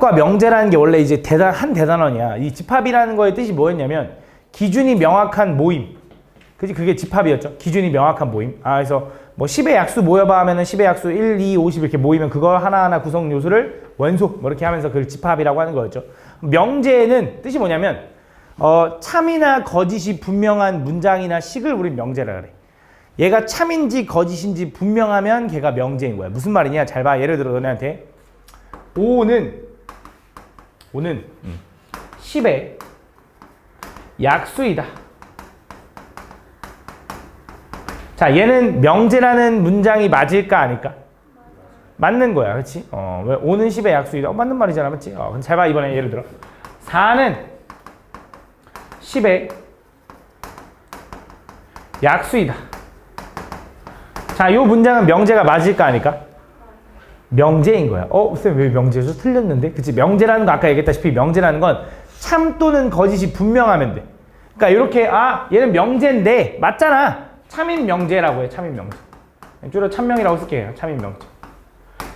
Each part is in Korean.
집합과 명제라는 게 원래 이제 한 대단원이야. 이 집합이라는 거의 뜻이 뭐였냐면 기준이 명확한 모임. 그지? 그게 집합이었죠. 기준이 명확한 모임. 그래서 뭐 10의 약수 모여봐 하면은 10의 약수 1, 2, 50 이렇게 모이면 그거 하나하나 구성 요소를 원소 뭐 이렇게 하면서 그걸 집합이라고 하는 거였죠. 명제는 뜻이 뭐냐면 참이나 거짓이 분명한 문장이나 식을 우리 명제라 그래. 얘가 참인지 거짓인지 분명하면 걔가 명제인 거야. 무슨 말이냐? 잘 봐. 예를 들어 너네한테 5는 10의 약수이다. 자, 얘는 명제라는 문장이 맞을까 아닐까? 맞는 거야. 그렇지? 왜 5는 10의 약수이다. 맞는 말이잖아. 맞지? 그럼 잘 봐. 이번에 예를 들어 4는 10의 약수이다. 자, 이 문장은 명제가 맞을까 아닐까? 명제인 거야. 쌤 왜 명제죠? 틀렸는데? 그치? 명제라는 거 아까 얘기했다시피 명제라는 건 참 또는 거짓이 분명하면 돼. 그러니까 이렇게 얘는 명제인데 맞잖아. 참인 명제라고 해. 참인 명제. 줄여 참명이라고 쓸게요. 참인 명제.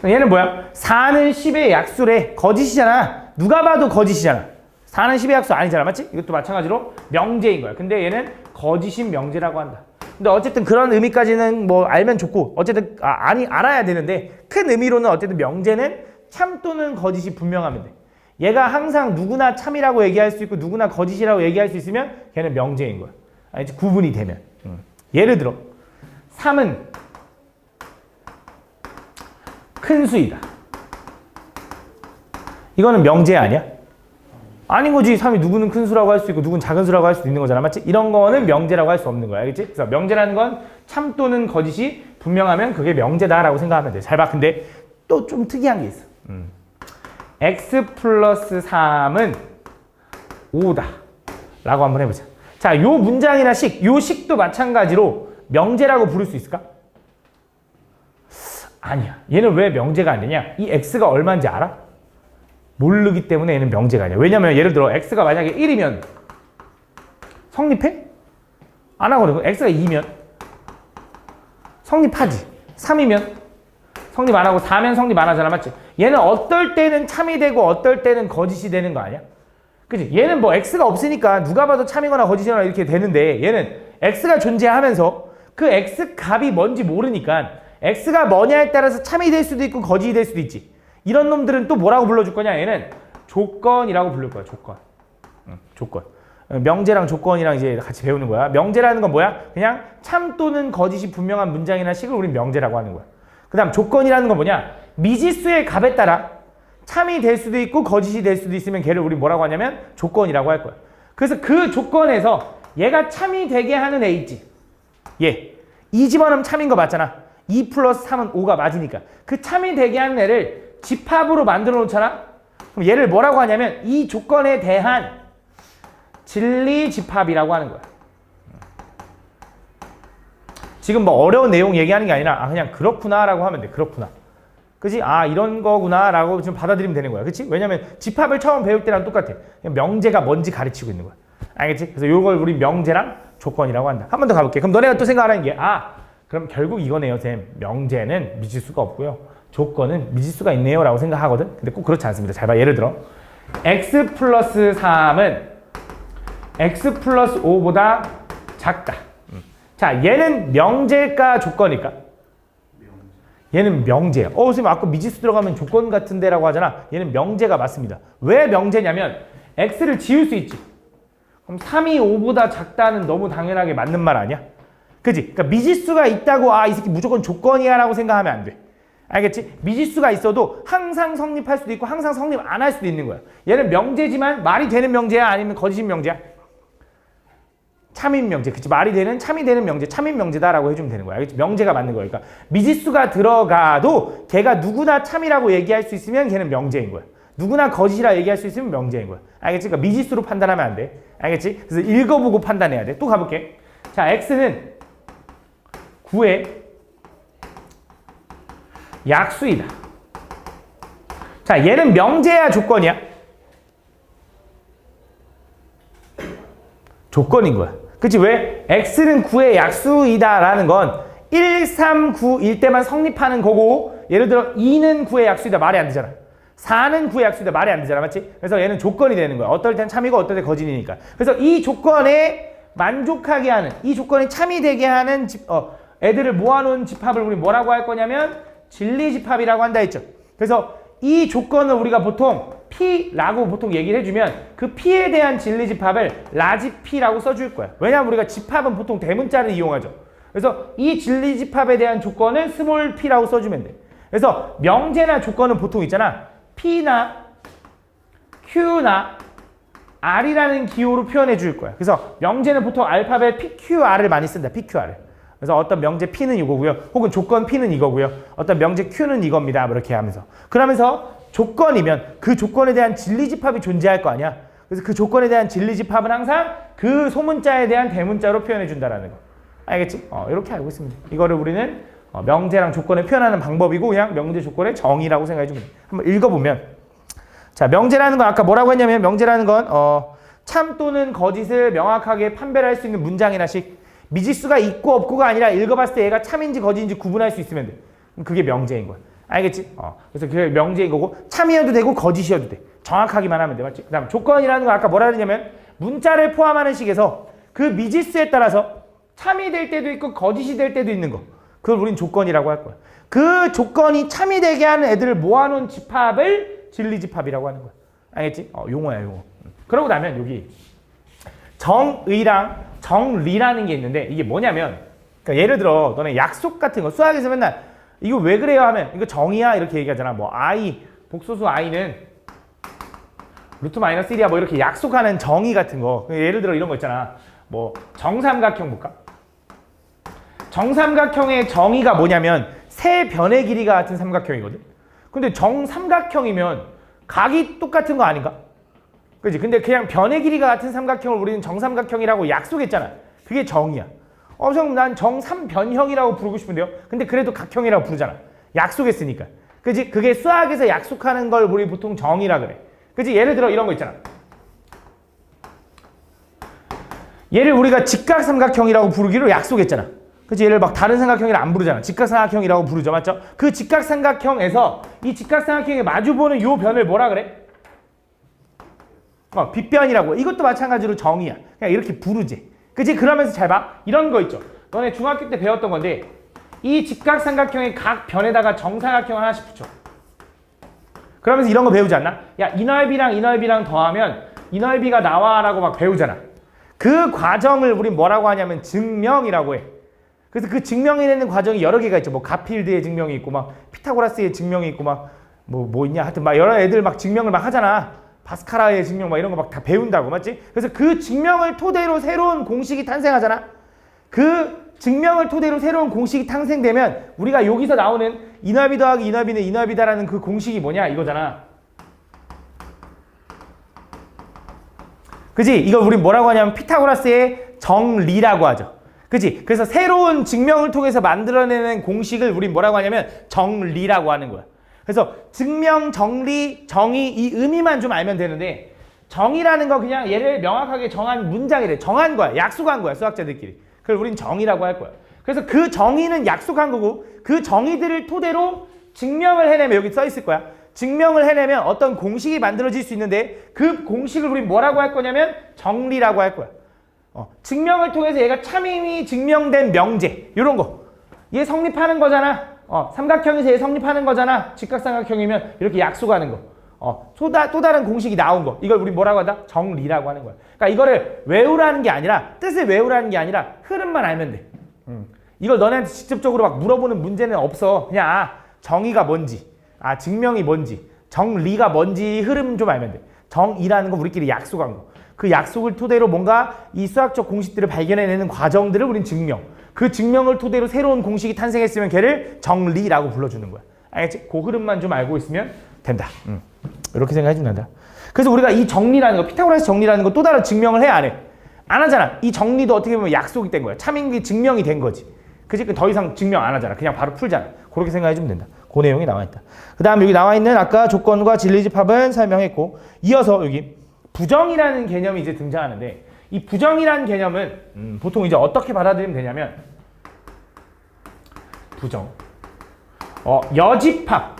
얘는 뭐야? 4는 10의 약수래. 거짓이잖아. 누가 봐도 거짓이잖아. 4는 10의 약수 아니잖아. 맞지? 이것도 마찬가지로 명제인 거야. 근데 얘는 거짓인 명제라고 한다. 근데 어쨌든 그런 의미까지는 뭐 알면 좋고 어쨌든 알아야 되는데 큰 의미로는 어쨌든 명제는 참 또는 거짓이 분명하면 돼. 얘가 항상 누구나 참이라고 얘기할 수 있고 누구나 거짓이라고 얘기할 수 있으면 걔는 명제인 거야. 알지? 구분이 되면. 예를 들어 3은 큰 수이다. 이거는 명제 아니야? 아닌 거지. 3이 누구는 큰 수라고 할 수 있고 누구는 작은 수라고 할 수 있는 거잖아. 맞지? 이런 거는 명제라고 할 수 없는 거야. 알겠지? 그래서 명제라는 건 참 또는 거짓이 분명하면 그게 명제다라고 생각하면 돼. 잘 봐. 근데 또 좀 특이한 게 있어. x 플러스 3은 5다. 라고 한번 해보자. 자, 요 문장이나 요 식도 마찬가지로 명제라고 부를 수 있을까? 아니야. 얘는 왜 명제가 안 되냐? 이 x가 얼마인지 알아? 모르기 때문에 얘는 명제가 아니야. 왜냐면 예를 들어 x가 만약에 1이면 성립해? 안 하거든. x가 2면 성립하지. 3이면 성립 안 하고 4면 성립 안 하잖아. 맞지? 얘는 어떨 때는 참이 되고 어떨 때는 거짓이 되는 거 아니야? 그치? 얘는 뭐 x가 없으니까 누가 봐도 참이거나 거짓이거나 이렇게 되는데 얘는 x가 존재하면서 그 x 값이 뭔지 모르니까 x가 뭐냐에 따라서 참이 될 수도 있고 거짓이 될 수도 있지. 이런 놈들은 또 뭐라고 불러줄 거냐? 얘는 조건이라고 부를 거야. 조건. 조건. 명제랑 조건이랑 이제 같이 배우는 거야. 명제라는 건 뭐야? 그냥 참 또는 거짓이 분명한 문장이나 식을 우린 명제라고 하는 거야. 그 다음 조건이라는 건 뭐냐? 미지수의 값에 따라 참이 될 수도 있고 거짓이 될 수도 있으면 걔를 우리 뭐라고 하냐면 조건이라고 할 거야. 그래서 그 조건에서 얘가 참이 되게 하는 애 있지. 얘. 2 집어넣으면 참인 거 맞잖아. 2 플러스 3은 5가 맞으니까. 그 참이 되게 하는 애를 집합으로 만들어 놓잖아? 그럼 얘를 뭐라고 하냐면 이 조건에 대한 진리 집합이라고 하는 거야. 지금 뭐 어려운 내용 얘기하는 게 아니라 그냥 그렇구나 라고 하면 돼. 그렇구나. 그치? 이런 거구나 라고 좀 받아들이면 되는 거야. 그치? 왜냐면 집합을 처음 배울 때랑 똑같아. 명제가 뭔지 가르치고 있는 거야. 알겠지? 그래서 이걸 우리 명제랑 조건이라고 한다. 한 번 더 가볼게. 그럼 너네가 또 생각하는 게 그럼 결국 이거네요, 쌤. 명제는 미지수가 없고요. 조건은 미지수가 있네요 라고 생각하거든. 근데 꼭 그렇지 않습니다. 잘 봐. 예를 들어 x 플러스 3은 x 플러스 5보다 작다. 자, 얘는 명제일까 조건일까? 얘는 명제야. 선생님 아까 미지수 들어가면 조건 같은데 라고 하잖아. 얘는 명제가 맞습니다. 왜 명제냐면 x를 지울 수 있지. 그럼 3이 5보다 작다는 너무 당연하게 맞는 말 아니야? 그지? 그러니까 미지수가 있다고 이 새끼 무조건 조건이야 라고 생각하면 안 돼. 알겠지? 미지수가 있어도 항상 성립할 수도 있고 항상 성립 안 할 수도 있는 거야. 얘는 명제지만 말이 되는 명제야 아니면 거짓인 명제야? 참인 명제. 그치? 말이 되는 참이 되는 명제. 참인 명제다라고 해주면 되는 거야. 알겠지? 명제가 맞는 거야. 그러니까 미지수가 들어가도 걔가 누구나 참이라고 얘기할 수 있으면 걔는 명제인 거야. 누구나 거짓이라 얘기할 수 있으면 명제인 거야. 알겠지? 그러니까 미지수로 판단하면 안 돼. 알겠지? 그래서 읽어보고 판단해야 돼. 또 가볼게. 자, x는 9의 약수이다. 자, 얘는 명제야 조건이야? 조건인 거야. 그치? 왜? x는 9의 약수이다 라는 건 1, 3, 9일 때만 성립하는 거고 예를 들어 2는 9의 약수이다 말이 안 되잖아. 4는 구의 약수인데 말이 안 되잖아, 맞지? 그래서 얘는 조건이 되는 거야. 어떨 땐 참이고 어떨 땐 거진이니까. 그래서 이 조건에 만족하게 하는, 이 조건이 참이 되게 하는 애들을 모아놓은 집합을 우리 뭐라고 할 거냐면 진리집합이라고 한다 했죠. 그래서 이 조건을 우리가 보통 P라고 보통 얘기를 해주면 그 P에 대한 진리집합을 라지 P라고 써줄 거야. 왜냐하면 우리가 집합은 보통 대문자를 이용하죠. 그래서 이 진리집합에 대한 조건은 스몰 P라고 써주면 돼. 그래서 명제나 조건은 보통 있잖아. P나 Q나 R이라는 기호로 표현해 줄 거야. 그래서 명제는 보통 알파벳 PQR을 많이 쓴다. PQR을. 그래서 어떤 명제 P는 이거고요. 혹은 조건 P는 이거고요. 어떤 명제 Q는 이겁니다. 이렇게 하면서. 그러면서 조건이면 그 조건에 대한 진리집합이 존재할 거 아니야. 그래서 그 조건에 대한 진리집합은 항상 그 소문자에 대한 대문자로 표현해 준다라는 거. 알겠지? 이렇게 알고 있습니다. 이거를 우리는 명제랑 조건을 표현하는 방법이고 그냥 명제 조건의 정의라고 생각해 주면 돼. 한번 읽어보면 자, 명제라는 건 아까 뭐라고 했냐면 명제라는 건 참 또는 거짓을 명확하게 판별할 수 있는 문장이나 식 미지수가 있고 없고가 아니라 읽어봤을 때 얘가 참인지 거짓인지 구분할 수 있으면 돼. 그게 명제인 거야. 알겠지? 그래서 그게 명제인 거고 참이어도 되고 거짓이어도 돼. 정확하기만 하면 돼. 맞지? 그 다음 조건이라는 건 아까 뭐라 그랬냐면 문자를 포함하는 식에서 그 미지수에 따라서 참이 될 때도 있고 거짓이 될 때도 있는 거. 그걸 우린 조건이라고 할 거야. 그 조건이 참이 되게 하는 애들을 모아놓은 집합을 진리집합이라고 하는 거야. 알겠지? 용어야, 용어. 그러고 나면 여기 정의랑 정리라는 게 있는데 이게 뭐냐면 그러니까 예를 들어 너네 약속 같은 거 수학에서 맨날 이거 왜 그래요 하면 이거 정의야 이렇게 얘기하잖아. 뭐 I 복소수 I는 루트 마이너스 1이야 뭐 이렇게 약속하는 정의 같은 거. 예를 들어 이런 거 있잖아. 뭐 정삼각형 볼까? 정삼각형의 정의가 뭐냐면 세 변의 길이가 같은 삼각형이거든. 근데 정삼각형이면 각이 똑같은 거 아닌가? 그지? 근데 그냥 변의 길이가 같은 삼각형을 우리는 정삼각형이라고 약속했잖아. 그게 정의야. 난 정삼변형이라고 부르고 싶은데요. 근데 그래도 각형이라고 부르잖아. 약속했으니까. 그지? 그게 수학에서 약속하는 걸 우리 보통 정의라 그래. 그지? 예를 들어 이런 거 있잖아. 얘를 우리가 직각삼각형이라고 부르기로 약속했잖아. 그치? 얘를 막 다른 삼각형이라 안 부르잖아. 직각삼각형이라고 부르죠. 맞죠? 그 직각삼각형에서 이 직각삼각형에 마주보는 요 변을 뭐라 그래? 빗변이라고. 이것도 마찬가지로 정의야. 그냥 이렇게 부르지. 그치? 그러면서 잘 봐. 이런 거 있죠. 너네 중학교 때 배웠던 건데 이 직각삼각형의 각 변에다가 정삼각형 하나씩 붙여. 그러면서 이런 거 배우지 않나? 야, 이 넓이랑 이 넓이랑 더하면 이 넓이가 나와라고 막 배우잖아. 그 과정을 우린 뭐라고 하냐면 증명이라고 해. 그래서 그 증명해내는 과정이 여러 개가 있죠. 뭐 가필드의 증명이 있고 막 피타고라스의 증명이 있고 막 뭐 있냐 하여튼 막 여러 애들 막 증명을 막 하잖아. 바스카라의 증명 막 이런 거 막 다 배운다고. 맞지? 그래서 그 증명을 토대로 새로운 공식이 탄생하잖아. 그 증명을 토대로 새로운 공식이 탄생되면 우리가 여기서 나오는 이 넓이 더하기 이 넓이는 이 넓이다라는 그 공식이 뭐냐 이거잖아. 그지? 이걸 우리 뭐라고 하냐면 피타고라스의 정리라고 하죠. 그치? 그래서 새로운 증명을 통해서 만들어내는 공식을 우린 뭐라고 하냐면 정리라고 하는 거야. 그래서 증명, 정리, 정의 이 의미만 좀 알면 되는데 정의라는 거 그냥 얘를 명확하게 정한 문장이래. 정한 거야. 약속한 거야. 수학자들끼리. 그걸 우린 정의라고 할 거야. 그래서 그 정의는 약속한 거고 그 정의들을 토대로 증명을 해내면 여기 써 있을 거야. 증명을 해내면 어떤 공식이 만들어질 수 있는데 그 공식을 우린 뭐라고 할 거냐면 정리라고 할 거야. 증명을 통해서 얘가 참임이 증명된 명제 이런 거 얘 성립하는 거잖아. 삼각형에서 얘 성립하는 거잖아. 직각삼각형이면 이렇게 약속하는 거. 또 다른 공식이 나온 거 이걸 우리 뭐라고 한다? 정리라고 하는 거야. 그러니까 이거를 외우라는 게 아니라 뜻을 외우라는 게 아니라 흐름만 알면 돼. 이걸 너네한테 직접적으로 막 물어보는 문제는 없어. 그냥 정의가 뭔지 증명이 뭔지 정리가 뭔지 흐름 좀 알면 돼. 정의라는 거 우리끼리 약속한 거. 그 약속을 토대로 뭔가 이 수학적 공식들을 발견해내는 과정들을 우린 증명. 그 증명을 토대로 새로운 공식이 탄생했으면 걔를 정리라고 불러주는 거야. 알겠지? 그 흐름만 좀 알고 있으면 된다. 이렇게 생각해주면 된다. 그래서 우리가 이 정리라는 거, 피타고라스 정리라는 거 또 다른 증명을 해? 안 해? 안 하잖아. 이 정리도 어떻게 보면 약속이 된 거야. 참인기 증명이 된 거지. 그치? 더 이상 증명 안 하잖아. 그냥 바로 풀잖아. 그렇게 생각해주면 된다. 그 내용이 나와 있다. 그 다음 여기 나와 있는 아까 조건과 진리집합은 설명했고 이어서 여기 부정이라는 개념이 이제 등장하는데 이 부정이라는 개념은 보통 이제 어떻게 받아들이면 되냐면 부정 여집합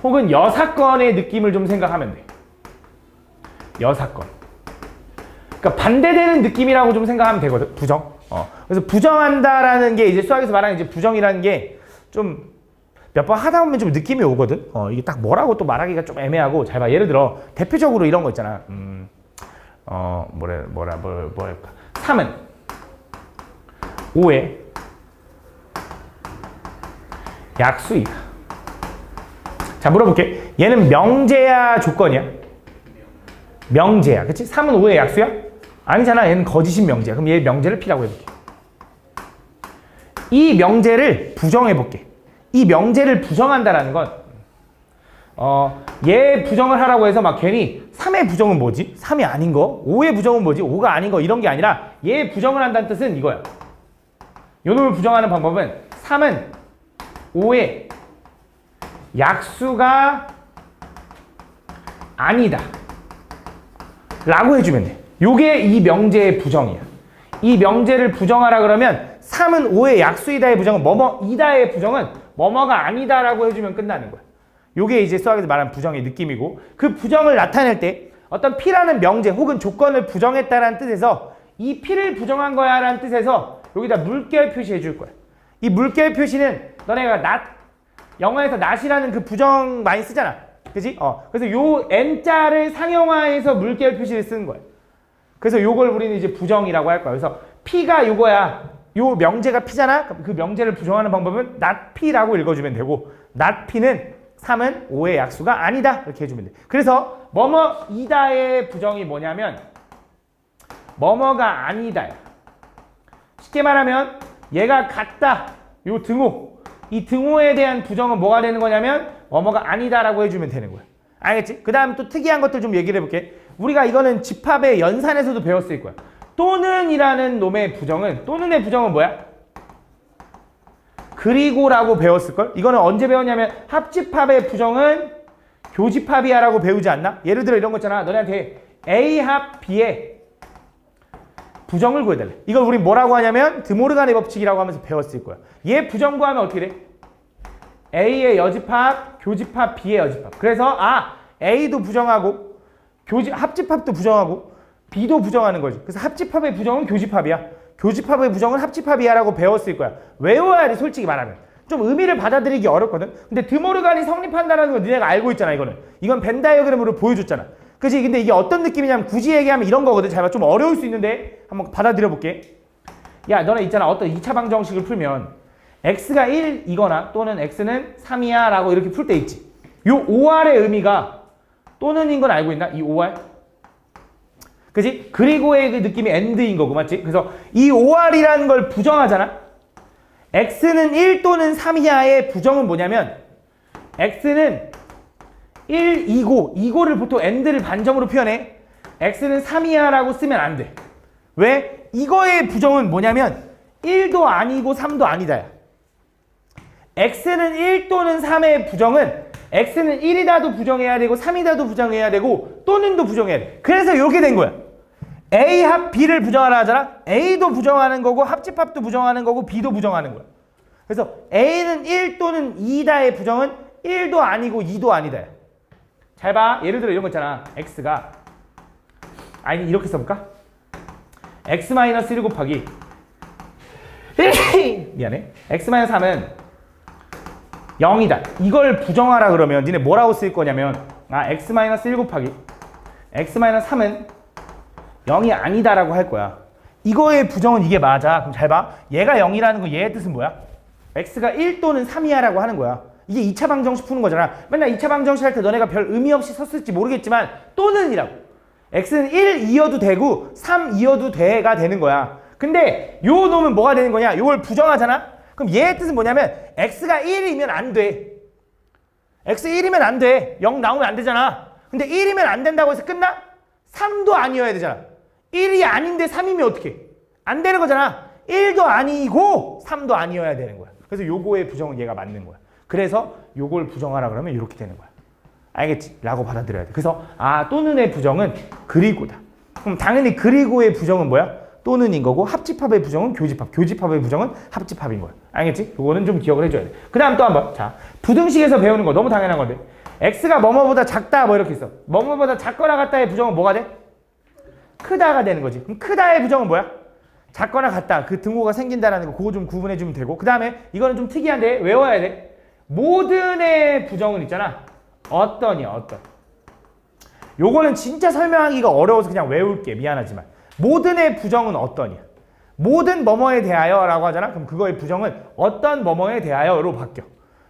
혹은 여사건의 느낌을 좀 생각하면 돼. 여사건. 그러니까 반대되는 느낌이라고 좀 생각하면 되거든. 부정. 그래서 부정한다라는 게 이제 수학에서 말하는 이제 부정이라는 게 좀 몇 번 하다 보면 좀 느낌이 오거든. 이게 딱 뭐라고 또 말하기가 좀 애매하고. 잘 봐. 예를 들어 대표적으로 이런 거 있잖아. 뭐랄까. 3은 5의 약수이다. 자, 물어볼게. 얘는 명제야, 조건이야? 명제야. 그치? 3은 5의 약수야? 아니잖아. 얘는 거짓인 명제야. 그럼 얘 명제를 P라고 해볼게. 이 명제를 부정해볼게. 이 명제를 부정한다라는 건 얘 부정을 하라고 해서 막 괜히 3의 부정은 뭐지? 3이 아닌 거? 5의 부정은 뭐지? 5가 아닌 거? 이런 게 아니라 얘 부정을 한다는 뜻은 이거야. 요놈을 부정하는 방법은 3은 5의 약수가 아니다 라고 해주면 돼. 요게 이 명제의 부정이야. 이 명제를 부정하라 그러면 3은 5의 약수이다의 부정은 뭐뭐이다의 부정은 뭐뭐가 아니다라고 해주면 끝나는 거야. 요게 이제 수학에서 말하는 부정의 느낌이고, 그 부정을 나타낼 때 어떤 P라는 명제 혹은 조건을 부정했다라는 뜻에서 이 P를 부정한 거야 라는 뜻에서 여기다 물결 표시해 줄 거야. 이 물결 표시는 너네가 not, 영어에서 not이라는 그 부정 많이 쓰잖아. 그지? 그래서 요 N자를 상형화해서 물결 표시를 쓰는 거야. 그래서 요걸 우리는 이제 부정이라고 할 거야. 그래서 P가 요거야. 요 명제가 P잖아? 그 명제를 부정하는 방법은 not P라고 읽어주면 되고, not P는 3은 5의 약수가 아니다 이렇게 해주면 돼. 그래서 뭐뭐이다의 부정이 뭐냐면 뭐뭐가 아니다. 쉽게 말하면 얘가 같다. 요 등호. 이 등호에 대한 부정은 뭐가 되는 거냐면 뭐뭐가 아니다라고 해주면 되는 거야. 알겠지? 그 다음 또 특이한 것들 좀 얘기를 해볼게. 우리가 이거는 집합의 연산에서도 배웠을 거야. 또는이라는 놈의 부정은, 또는의 부정은 뭐야? 그리고라고 배웠을걸? 이거는 언제 배웠냐면 합집합의 부정은 교집합이야 라고 배우지 않나? 예를 들어 이런 거 있잖아. 너네한테 A 합 B의 부정을 구해달래. 이걸 우리 뭐라고 하냐면 드모르간의 법칙이라고 하면서 배웠을 거야. 얘 부정 구하면 어떻게 돼? A의 여집합, 교집합, B의 여집합. 그래서 A도 부정하고 합집합도 부정하고 B도 부정하는 거지. 그래서 합집합의 부정은 교집합이야. 교집합의 부정은 합집합이야 라고 배웠을 거야. 외워야 돼, 솔직히 말하면. 좀 의미를 받아들이기 어렵거든. 근데 드모르간이 성립한다는 거 너네가 알고 있잖아, 이거는. 이건 벤 다이어그램으로 보여줬잖아. 그치? 근데 이게 어떤 느낌이냐면 굳이 얘기하면 이런 거거든. 잘 봐. 좀 어려울 수 있는데 한번 받아들여 볼게. 야, 너네 있잖아. 어떤 2차 방정식을 풀면 x가 1이거나 또는 x는 3이야 라고 이렇게 풀 때 있지. 요 5r의 의미가 또는인 건 알고 있나? 이 5r? 그지? 그리고의 그 느낌이 and인 거고, 맞지? 그래서 이 5r이라는 걸 부정하잖아? x는 1 또는 3이하의 부정은 뭐냐면 x는 1, 2고, 2고를 보통 and를 반정으로 표현해. x는 3이하라고 쓰면 안 돼. 왜? 이거의 부정은 뭐냐면 1도 아니고 3도 아니다야. x는 1 또는 3의 부정은 x는 1이다도 부정해야 되고 3이다도 부정해야 되고 또는도 부정해야 돼. 그래서 이렇게 된 거야. A 합 B를 부정하라 하잖아. A도 부정하는 거고 합집합도 부정하는 거고 B도 부정하는 거야. 그래서 A는 1 또는 2다의 부정은 1도 아니고 2도 아니다. 잘 봐. 예를 들어 이런 거 있잖아. x가 아니 이렇게 써볼까? x-1 곱하기 미안해. x-3은 0이다. 이걸 부정하라 그러면 니네 뭐라고 쓸 거냐면 x-1 곱하기 x-3은 0이 아니다라고 할 거야. 이거의 부정은 이게 맞아. 그럼 잘 봐. 얘가 0이라는 거 얘의 뜻은 뭐야? x가 1 또는 3이야 라고 하는 거야. 이게 2차 방정식 푸는 거잖아. 맨날 2차 방정식 할 때 너네가 별 의미 없이 썼을지 모르겠지만 또는이라고. x는 1이어도 되고 3이어도 돼가 되는 거야. 근데 요 놈은 뭐가 되는 거냐? 요걸 부정하잖아? 그럼 얘의 뜻은 뭐냐면 x가 1이면 안 돼. x 1이면 안 돼. 0 나오면 안 되잖아. 근데 1이면 안 된다고 해서 끝나? 3도 아니어야 되잖아. 1이 아닌데 3이면 어떡해? 안 되는 거잖아. 1도 아니고 3도 아니어야 되는 거야. 그래서 요거의 부정은 얘가 맞는 거야. 그래서 요걸 부정하라 그러면 이렇게 되는 거야. 알겠지? 라고 받아들여야 돼. 그래서 또는의 부정은 그리고다. 그럼 당연히 그리고의 부정은 뭐야? 또는인 거고 합집합의 부정은 교집합, 교집합의 부정은 합집합인 거야. 알겠지? 요거는 좀 기억을 해줘야 돼. 그 다음 또 한 번. 자, 부등식에서 배우는 거 너무 당연한 건데 x가 뭐뭐보다 작다 뭐 이렇게 있어. 뭐뭐보다 작거나 같다의 부정은 뭐가 돼? 크다가 되는 거지. 그럼 크다의 부정은 뭐야? 작거나 같다. 그 등호가 생긴다라는 거 그거 좀 구분해 주면 되고 그 다음에 이거는 좀 특이한데 외워야 돼. 모든의 부정은 있잖아. 어떤이야 어떤. 요거는 진짜 설명하기가 어려워서 그냥 외울게. 미안하지만. 모든의 부정은 어떤이야. 모든 뭐뭐에 대하여 라고 하잖아. 그럼 그거의 부정은 어떤 뭐뭐에 대하여로 바뀌어.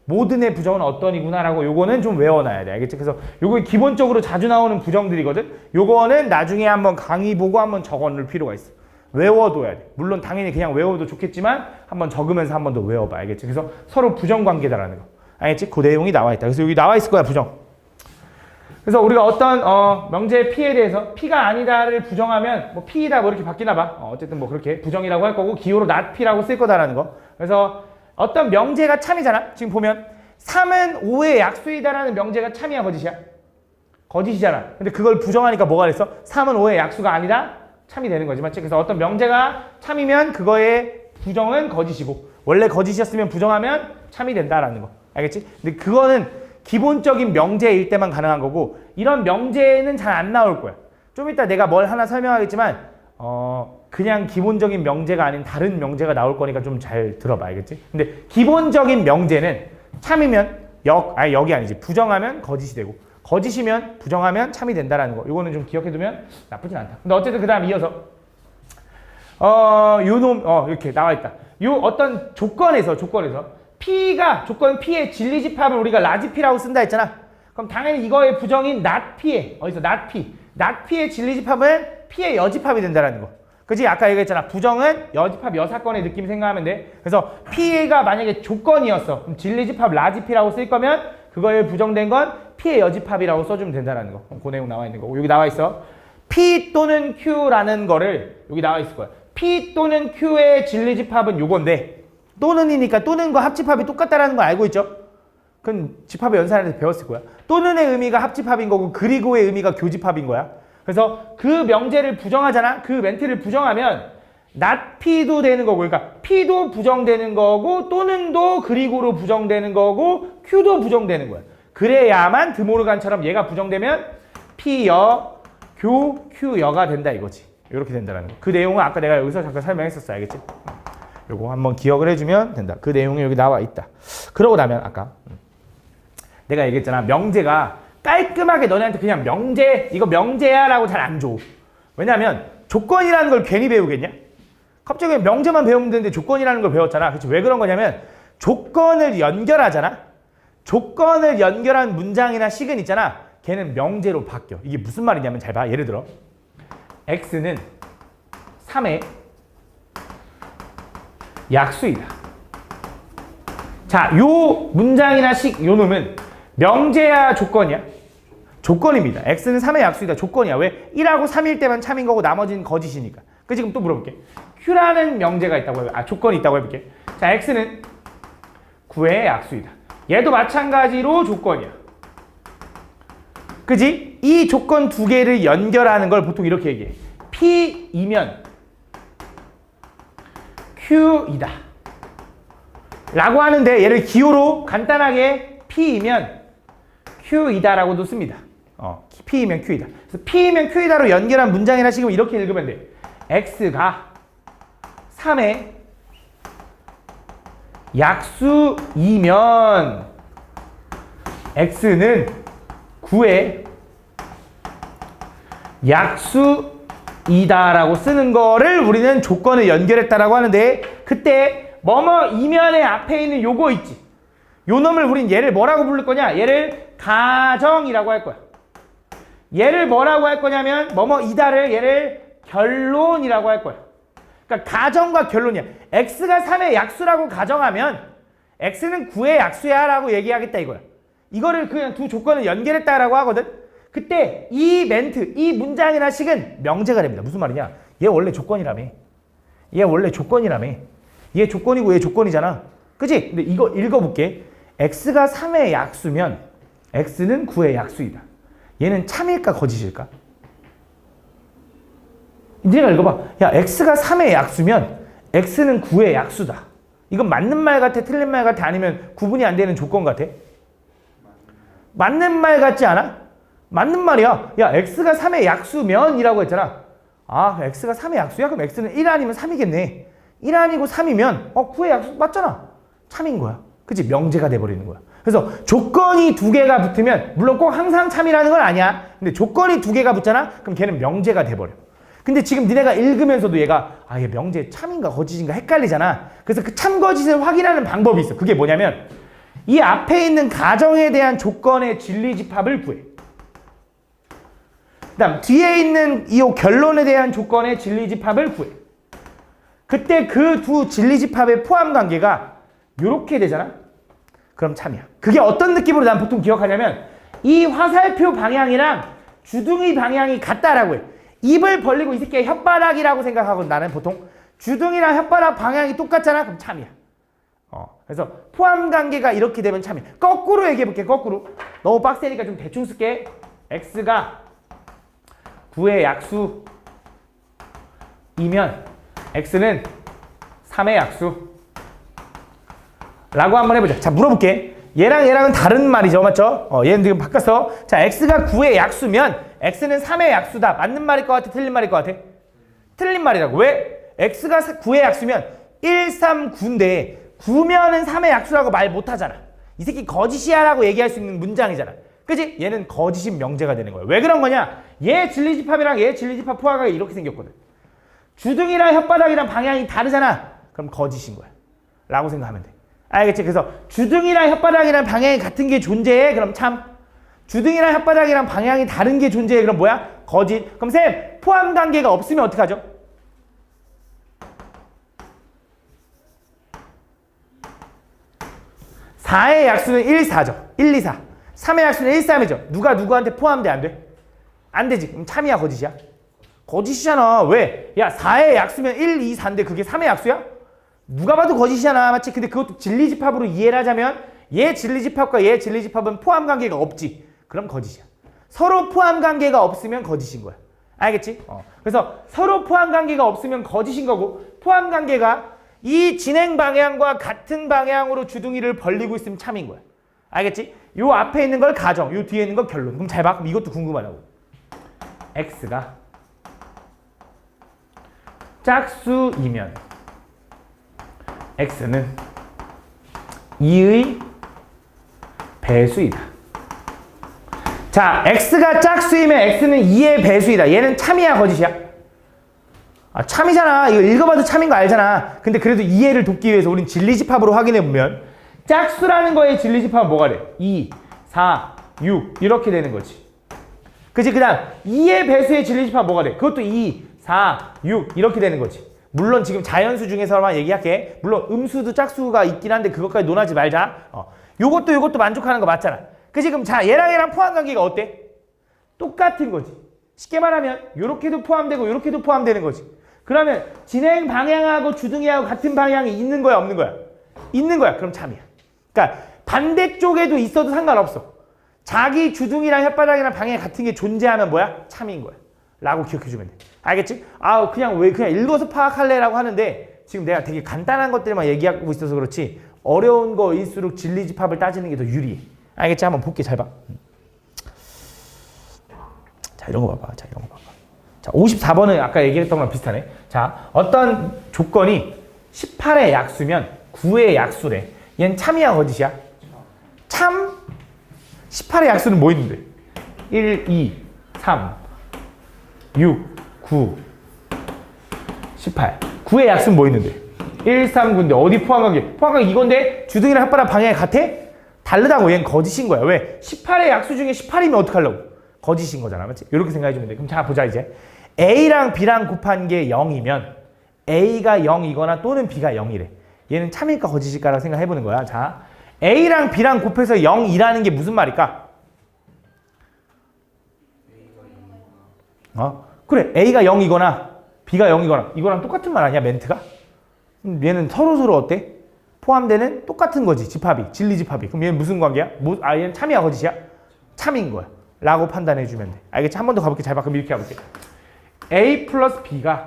모든의 부정은 어떤이구나 라고 요거는 좀 외워놔야 돼. 알겠지? 그래서 요거 기본적으로 자주 나오는 부정들이거든. 요거는 나중에 한번 강의 보고 한번 적어놓을 필요가 있어. 외워둬야 돼. 물론 당연히 그냥 외워도 좋겠지만 한번 적으면서 한 번 더 외워봐. 알겠지? 그래서 서로 부정관계다라는 거. 알겠지? 그 내용이 나와 있다. 그래서 여기 나와 있을 거야, 부정. 그래서 우리가 어떤 명제의 P에 대해서 P가 아니다를 부정하면 뭐 P이다 뭐 이렇게 바뀌나 봐. 어쨌든 뭐 그렇게 부정이라고 할 거고 기호로 not P라고 쓸 거다라는 거. 그래서 어떤 명제가 참이잖아. 지금 보면 3은 5의 약수이다라는 명제가 참이야 거짓이야? 거짓이잖아. 근데 그걸 부정하니까 뭐가 됐어? 3은 5의 약수가 아니라 참이 되는 거지. 맞지? 그래서 어떤 명제가 참이면 그거의 부정은 거짓이고 원래 거짓이었으면 부정하면 참이 된다라는 거. 알겠지? 근데 그거는 기본적인 명제일 때만 가능한 거고 이런 명제는 잘 안 나올 거야. 좀 이따 내가 뭘 하나 설명하겠지만 그냥 기본적인 명제가 아닌 다른 명제가 나올 거니까 좀 잘 들어봐. 알겠지? 근데 기본적인 명제는 참이면 역이 아니지. 부정하면 거짓이 되고 거짓이면 부정하면 참이 된다라는 거. 이거는 좀 기억해두면 나쁘진 않다. 근데 어쨌든 그 다음 이어서 이렇게 나와 있다. 요 어떤 조건에서 P가 조건 P의 진리집합을 우리가 라지P라고 쓴다 했잖아. 그럼 당연히 이거의 부정인 not P의 not P. not P의 진리집합은 P의 여집합이 된다라는 거. 그지? 아까 얘기했잖아. 부정은 여집합 여사건의 느낌 생각하면 돼. 그래서 P가 만약에 조건이었어. 그럼 진리집합 라지P라고 쓸 거면 그거에 부정된 건 P의 여집합이라고 써주면 된다라는 거. 그 내용 나와 있는 거고. 여기 나와 있어. P 또는 Q라는 거를 여기 나와 있을 거야. P 또는 Q의 진리집합은 요건데 또는이니까 또는과 합집합이 똑같다라는 거 알고 있죠? 그건 집합의 연산에서 배웠을 거야. 또는의 의미가 합집합인 거고 그리고의 의미가 교집합인 거야. 그래서 그 명제를 부정하잖아. 그 멘트를 부정하면 not P도 되는 거고 그러니까 P도 부정되는 거고 또는도 그리고로 부정되는 거고 Q도 부정되는 거야. 그래야만 드모르간처럼 얘가 부정되면 P여, 교, Q여가 된다 이거지. 이렇게 된다는 거. 그 내용은 아까 내가 여기서 잠깐 설명했었어. 알겠지? 요거 한번 기억을 해주면 된다. 그 내용이 여기 나와 있다. 그러고 나면 아까 내가 얘기했잖아. 명제가 깔끔하게 너네한테 그냥 이거 명제야 라고 잘 안 줘. 왜냐면 조건이라는 걸 괜히 배우겠냐? 갑자기 명제만 배우면 되는데 조건이라는 걸 배웠잖아. 그치? 왜 그런 거냐면 조건을 연결하잖아. 조건을 연결한 문장이나 식은 있잖아. 걔는 명제로 바뀌어. 이게 무슨 말이냐면 잘 봐. 예를 들어 x는 3의 약수이다. 자, 요 문장이나 식, 요 놈은 명제야 조건이야? 조건입니다. x는 3의 약수이다. 조건이야. 왜? 1하고 3일 때만 참인 거고 나머지는 거짓이니까. 그 지금 또 물어볼게. q라는 명제가 있다고 해볼게. 조건이 있다고 해볼게. 자, x는 9의 약수이다. 얘도 마찬가지로 조건이야. 그지? 이 조건 두 개를 연결하는 걸 보통 이렇게 얘기해. P이면 Q이다. 라고 하는데 얘를 기호로 간단하게 P이면 Q이다 라고도 씁니다. P이면 Q이다. 그래서 P이면 Q이다로 연결한 문장이나 식으면 이렇게 읽으면 돼. X가 3의 약수이면 X는 9의 약수이다라고 쓰는 거를 우리는 조건을 연결했다라고 하는데 그때 뭐뭐 이면의 앞에 있는 요거 있지. 요 놈을 우린 얘를 뭐라고 부를 거냐? 얘를 가정이라고 할 거야. 얘를 뭐라고 할 거냐면 뭐뭐이다를 얘를 결론이라고 할 거야. 그러니까 가정과 결론이야. X가 3의 약수라고 가정하면 X는 9의 약수야 라고 얘기하겠다 이거야. 이거를 그냥 두 조건을 연결했다라고 하거든. 그때 이 멘트, 이 문장이나 식은 명제가 됩니다. 무슨 말이냐? 얘 원래 조건이라며. 얘 원래 조건이라며. 얘 조건이고 얘 조건이잖아. 그치? 근데 이거 읽어볼게. X가 3의 약수면 X는 9의 약수이다. 얘는 참일까 거짓일까? 네가 읽어봐. 야, X가 3의 약수면 X는 9의 약수다. 이건 맞는 말 같아? 틀린 말 같아? 아니면 구분이 안 되는 조건 같아? 맞는 말 같지 않아? 맞는 말이야. 야, x가 3의 약수면 이라고 했잖아. 아, x가 3의 약수야? 그럼 x는 1 아니면 3이겠네. 1 아니고 3이면 9의 약수 맞잖아. 참인 거야. 그치? 명제가 돼버리는 거야. 그래서 조건이 두 개가 붙으면 물론 꼭 항상 참이라는 건 아니야. 근데 조건이 두 개가 붙잖아? 그럼 걔는 명제가 돼버려. 근데 지금 니네가 읽으면서도 얘가 얘 명제 참인가 거짓인가 헷갈리잖아. 그래서 그 참 거짓을 확인하는 방법이 있어. 그게 뭐냐면 이 앞에 있는 가정에 대한 조건의 진리집합을 구해. 그 다음 뒤에 있는 이 결론에 대한 조건의 진리집합을 구해. 그때 그 두 진리집합의 포함관계가 이렇게 되잖아. 그럼 참이야. 그게 어떤 느낌으로 난 보통 기억하냐면 이 화살표 방향이랑 주둥이 방향이 같다라고 해. 입을 벌리고 이 새끼가 혓바닥이라고 생각하고 나는 보통 주둥이랑 혓바닥 방향이 똑같잖아. 그럼 참이야. 그래서 포함관계가 이렇게 되면 참이야. 거꾸로 얘기해볼게. 거꾸로. 너무 빡세니까 좀 대충 쓸게. x가 9의 약수이면 x는 3의 약수 라고 한번 해보자. 자, 물어볼게. 얘랑 얘랑은 다른 말이죠. 맞죠? 얘는 지금 바꿨어. 자, x가 9의 약수면 x는 3의 약수다. 맞는 말일 것 같아? 틀린 말일 것 같아? 틀린 말이라고. 왜? x가 9의 약수면 1, 3, 9인데 9면은 3의 약수라고 말 못하잖아. 이 새끼 거짓이야 라고 얘기할 수 있는 문장이잖아. 그치? 얘는 거짓인 명제가 되는 거야. 왜 그런 거냐? 얘 진리집합이랑 얘 진리집합 포화가 이렇게 생겼거든. 주둥이랑 혓바닥이랑 방향이 다르잖아. 그럼 거짓인 거야. 라고 생각하면 돼. 알겠지? 그래서 주둥이랑 혓바닥이랑 방향이 같은 게 존재해. 그럼 참. 주둥이랑 혓바닥이랑 방향이 다른 게 존재해. 그럼 뭐야? 거짓. 그럼 쌤, 포함관계가 없으면 어떡하죠? (4의) 약수는 1, 4죠. 1, 2, 4. 3의 약수는 1, 3이죠. 누가 누구한테 포함돼? 안 돼? 안 되지. 그럼 참이야 거짓이야? 거짓이잖아. 왜? 야, 4의 약수면 1, 2, 4인데 그게 3의 약수야? 누가 봐도 거짓이잖아. 맞지? 근데 그것도 진리집합으로 이해를 하자면 얘 진리집합과 얘 진리집합은 포함관계가 없지. 그럼 거짓이야. 서로 포함관계가 없으면 거짓인 거야. 알겠지? 그래서 서로 포함관계가 없으면 거짓인 거고 포함관계가 이 진행 방향과 같은 방향으로 주둥이를 벌리고 있으면 참인 거야. 알겠지? 요 앞에 있는 걸 가정, 요 뒤에 있는 걸 결론. 그럼 잘 봐. 그럼 이것도 궁금하다고. x가 짝수이면 x는 2의 배수이다. 자, x가 짝수이면 x는 2의 배수이다. 얘는 참이야 거짓이야? 참이잖아. 이거 읽어봐도 참인 거 알잖아. 근데 그래도 이해를 돕기 위해서 우린 진리집합으로 확인해보면 짝수라는 거의 진리집합은 뭐가 돼? 2, 4, 6 이렇게 되는 거지. 그치? 그 다음 2의 배수의 진리집합은 뭐가 돼? 그것도 2, 4, 6 이렇게 되는 거지. 물론 지금 자연수 중에서만 얘기할게. 물론 음수도 짝수가 있긴 한데 그것까지 논하지 말자. 요것도 만족하는 거 맞잖아. 그치? 그럼 자, 얘랑 포함관계가 어때? 똑같은 거지. 쉽게 말하면 요렇게도 포함되고 요렇게도 포함되는 거지. 그러면 진행 방향하고 주둥이하고 같은 방향이 있는 거야 없는 거야? 있는 거야. 그럼 참이야. 그러니까 반대쪽에도 있어도 상관없어. 자기 주둥이랑 혓바닥이랑 방향이 같은 게 존재하면 뭐야? 참인 거야. 라고 기억해주면 돼. 알겠지? 그냥 읽어서 파악할래라고 하는데 지금 내가 되게 간단한 것들만 얘기하고 있어서 그렇지 어려운 거일수록 진리집합을 따지는 게 더 유리해. 알겠지? 한번 볼게. 잘 봐. 자, 이런 거 봐봐. 자, 54번은 아까 얘기했던 거랑 비슷하네. 자, 어떤 조건이 18의 약수면 9의 약수래. 얘는 참이야 거짓이야? 참? 18의 약수는 뭐 있는데? 1, 2, 3, 6, 9, 18. 9의 약수는 뭐 있는데? 1, 3, 9인데 어디 포함관계? 포함관계 이건데 주둥이랑 혓바닥 방향이 같아? 다르다고. 얘는 거짓인 거야. 왜? 18의 약수 중에 18이면 어떡하려고? 거짓인 거잖아. 맞지? 이렇게 생각해주면 돼. 그럼 자, 보자 이제. A랑 B랑 곱한 게 0이면 A가 0이거나 또는 B가 0이래. 얘는 참일까 거짓일까라고 생각해보는 거야. 자, A랑 B랑 곱해서 0이라는 게 무슨 말일까? 그래. A가 0이거나 B가 0이거나 이거랑 똑같은 말 아니야? 멘트가? 얘는 서로 어때? 포함되는 똑같은 거지. 집합이. 진리집합이. 그럼 얘는 무슨 관계야? 얘는 참이야 거짓이야? 참인 거야. 라고 판단해주면 돼. 알겠지? 한 번 더 가볼게. 잘 봐. 그럼 이렇게 가볼게. A 플러스 B가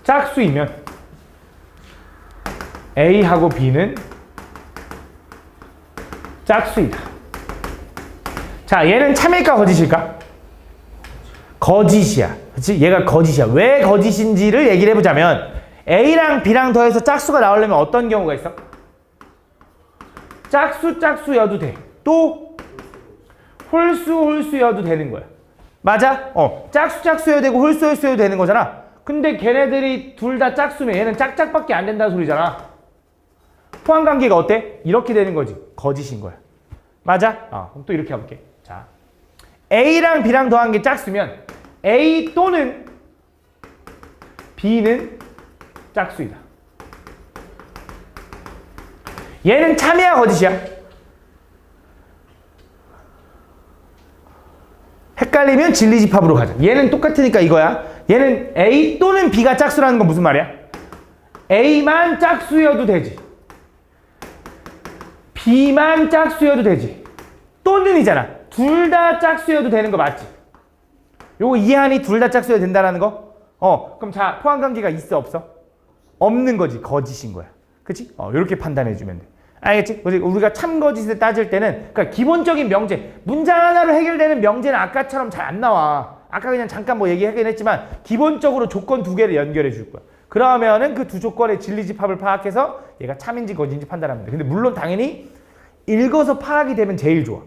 짝수이면 A하고 B는 짝수이다. 자, 얘는 참일까 거짓일까? 거짓이야. 그치? 얘가 거짓이야. 왜 거짓인지를 얘기를 해보자면 A랑 B랑 더해서 짝수가 나오려면 어떤 경우가 있어? 짝수여도 돼. 또 홀수여도 되는 거야. 맞아? 짝수여도 되고 홀수여도 되는 거잖아. 근데 걔네들이 둘 다 짝수면 얘는 짝짝밖에 안 된다는 소리잖아. 포함관계가 어때? 이렇게 되는 거지. 거짓인 거야. 맞아? 그럼 또 이렇게 해볼게. 자, A랑 B랑 더한 게 짝수면 A 또는 B는 짝수이다. 얘는 참이야 거짓이야? 헷갈리면 진리집합으로 가자. 얘는 똑같으니까 이거야. 얘는 A 또는 B가 짝수라는 건 무슨 말이야? A만 짝수여도 되지. B만 짝수여도 되지. 또는이잖아. 둘 다 짝수여도 되는 거 맞지? 요거 이해하니? 둘 다 짝수여도 된다라는 거? 그럼 자, 포함관계가 있어 없어? 없는 거지. 거짓인 거야. 그치? 요렇게 판단해 주면 돼. 알겠지? 우리가 참거짓을 따질 때는 그러니까 기본적인 명제, 문장 하나로 해결되는 명제는 아까처럼 잘 안 나와. 아까 그냥 잠깐 뭐 얘기하긴 했지만 기본적으로 조건 두 개를 연결해 줄 거야. 그러면은 그 두 조건의 진리집합을 파악해서 얘가 참인지 거짓인지 판단하면 돼. 근데 물론 당연히 읽어서 파악이 되면 제일 좋아.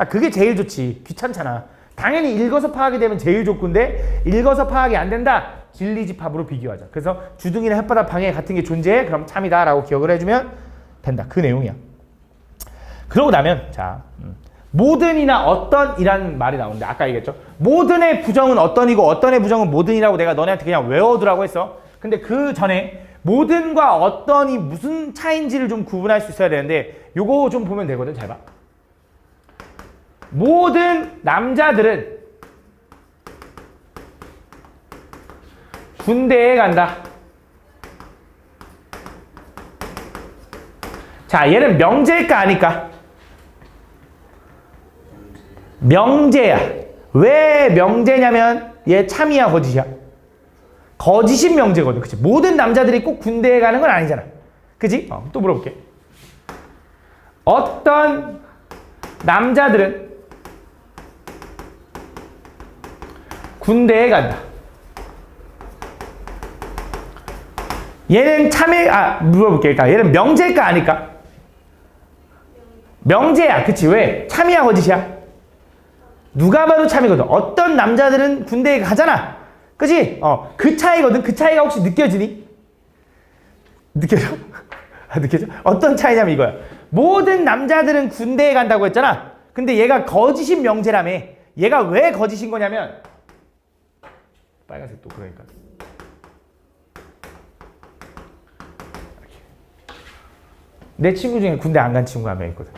그게 제일 좋지. 귀찮잖아. 당연히 읽어서 파악이 되면 제일 좋군데 읽어서 파악이 안 된다. 진리집합으로 비교하자. 그래서 주둥이나 혓바닥 방해 같은 게 존재해. 그럼 참이다 라고 기억을 해주면 된다. 그 내용이야. 그러고 나면 자, 모든이나 어떤이라는 말이 나오는데 아까 얘기했죠. 모든의 부정은 어떤이고 어떤의 부정은 모든이라고 내가 너네한테 그냥 외워두라고 했어. 근데 그 전에 모든과 어떤이 무슨 차이인지를 좀 구분할 수 있어야 되는데 요거 좀 보면 되거든. 잘 봐. 모든 남자들은 군대에 간다. 자, 얘는 명제일까 아닐까? 명제야. 왜 명제냐면 얘 참이야 거짓이야? 거짓인 명제거든. 그치? 모든 남자들이 꼭 군대에 가는 건 아니잖아. 그치? 또 물어볼게. 어떤 남자들은 군대에 간다. 얘는 물어볼게. 일단 얘는 명제일까 아닐까? 명제야. 그치? 왜? 참이야 거짓이야? 누가 봐도 참이거든. 어떤 남자들은 군대에 가잖아. 그치? 그 차이거든. 그 차이가 혹시 느껴지니? 느껴져? 느껴져? 어떤 차이냐면 이거야. 모든 남자들은 군대에 간다고 했잖아. 근데 얘가 거짓인 명제라며. 얘가 왜 거짓인 거냐면 빨간색 또 그러니까. 내 친구 중에 군대 안 간 친구가 한 명 있거든.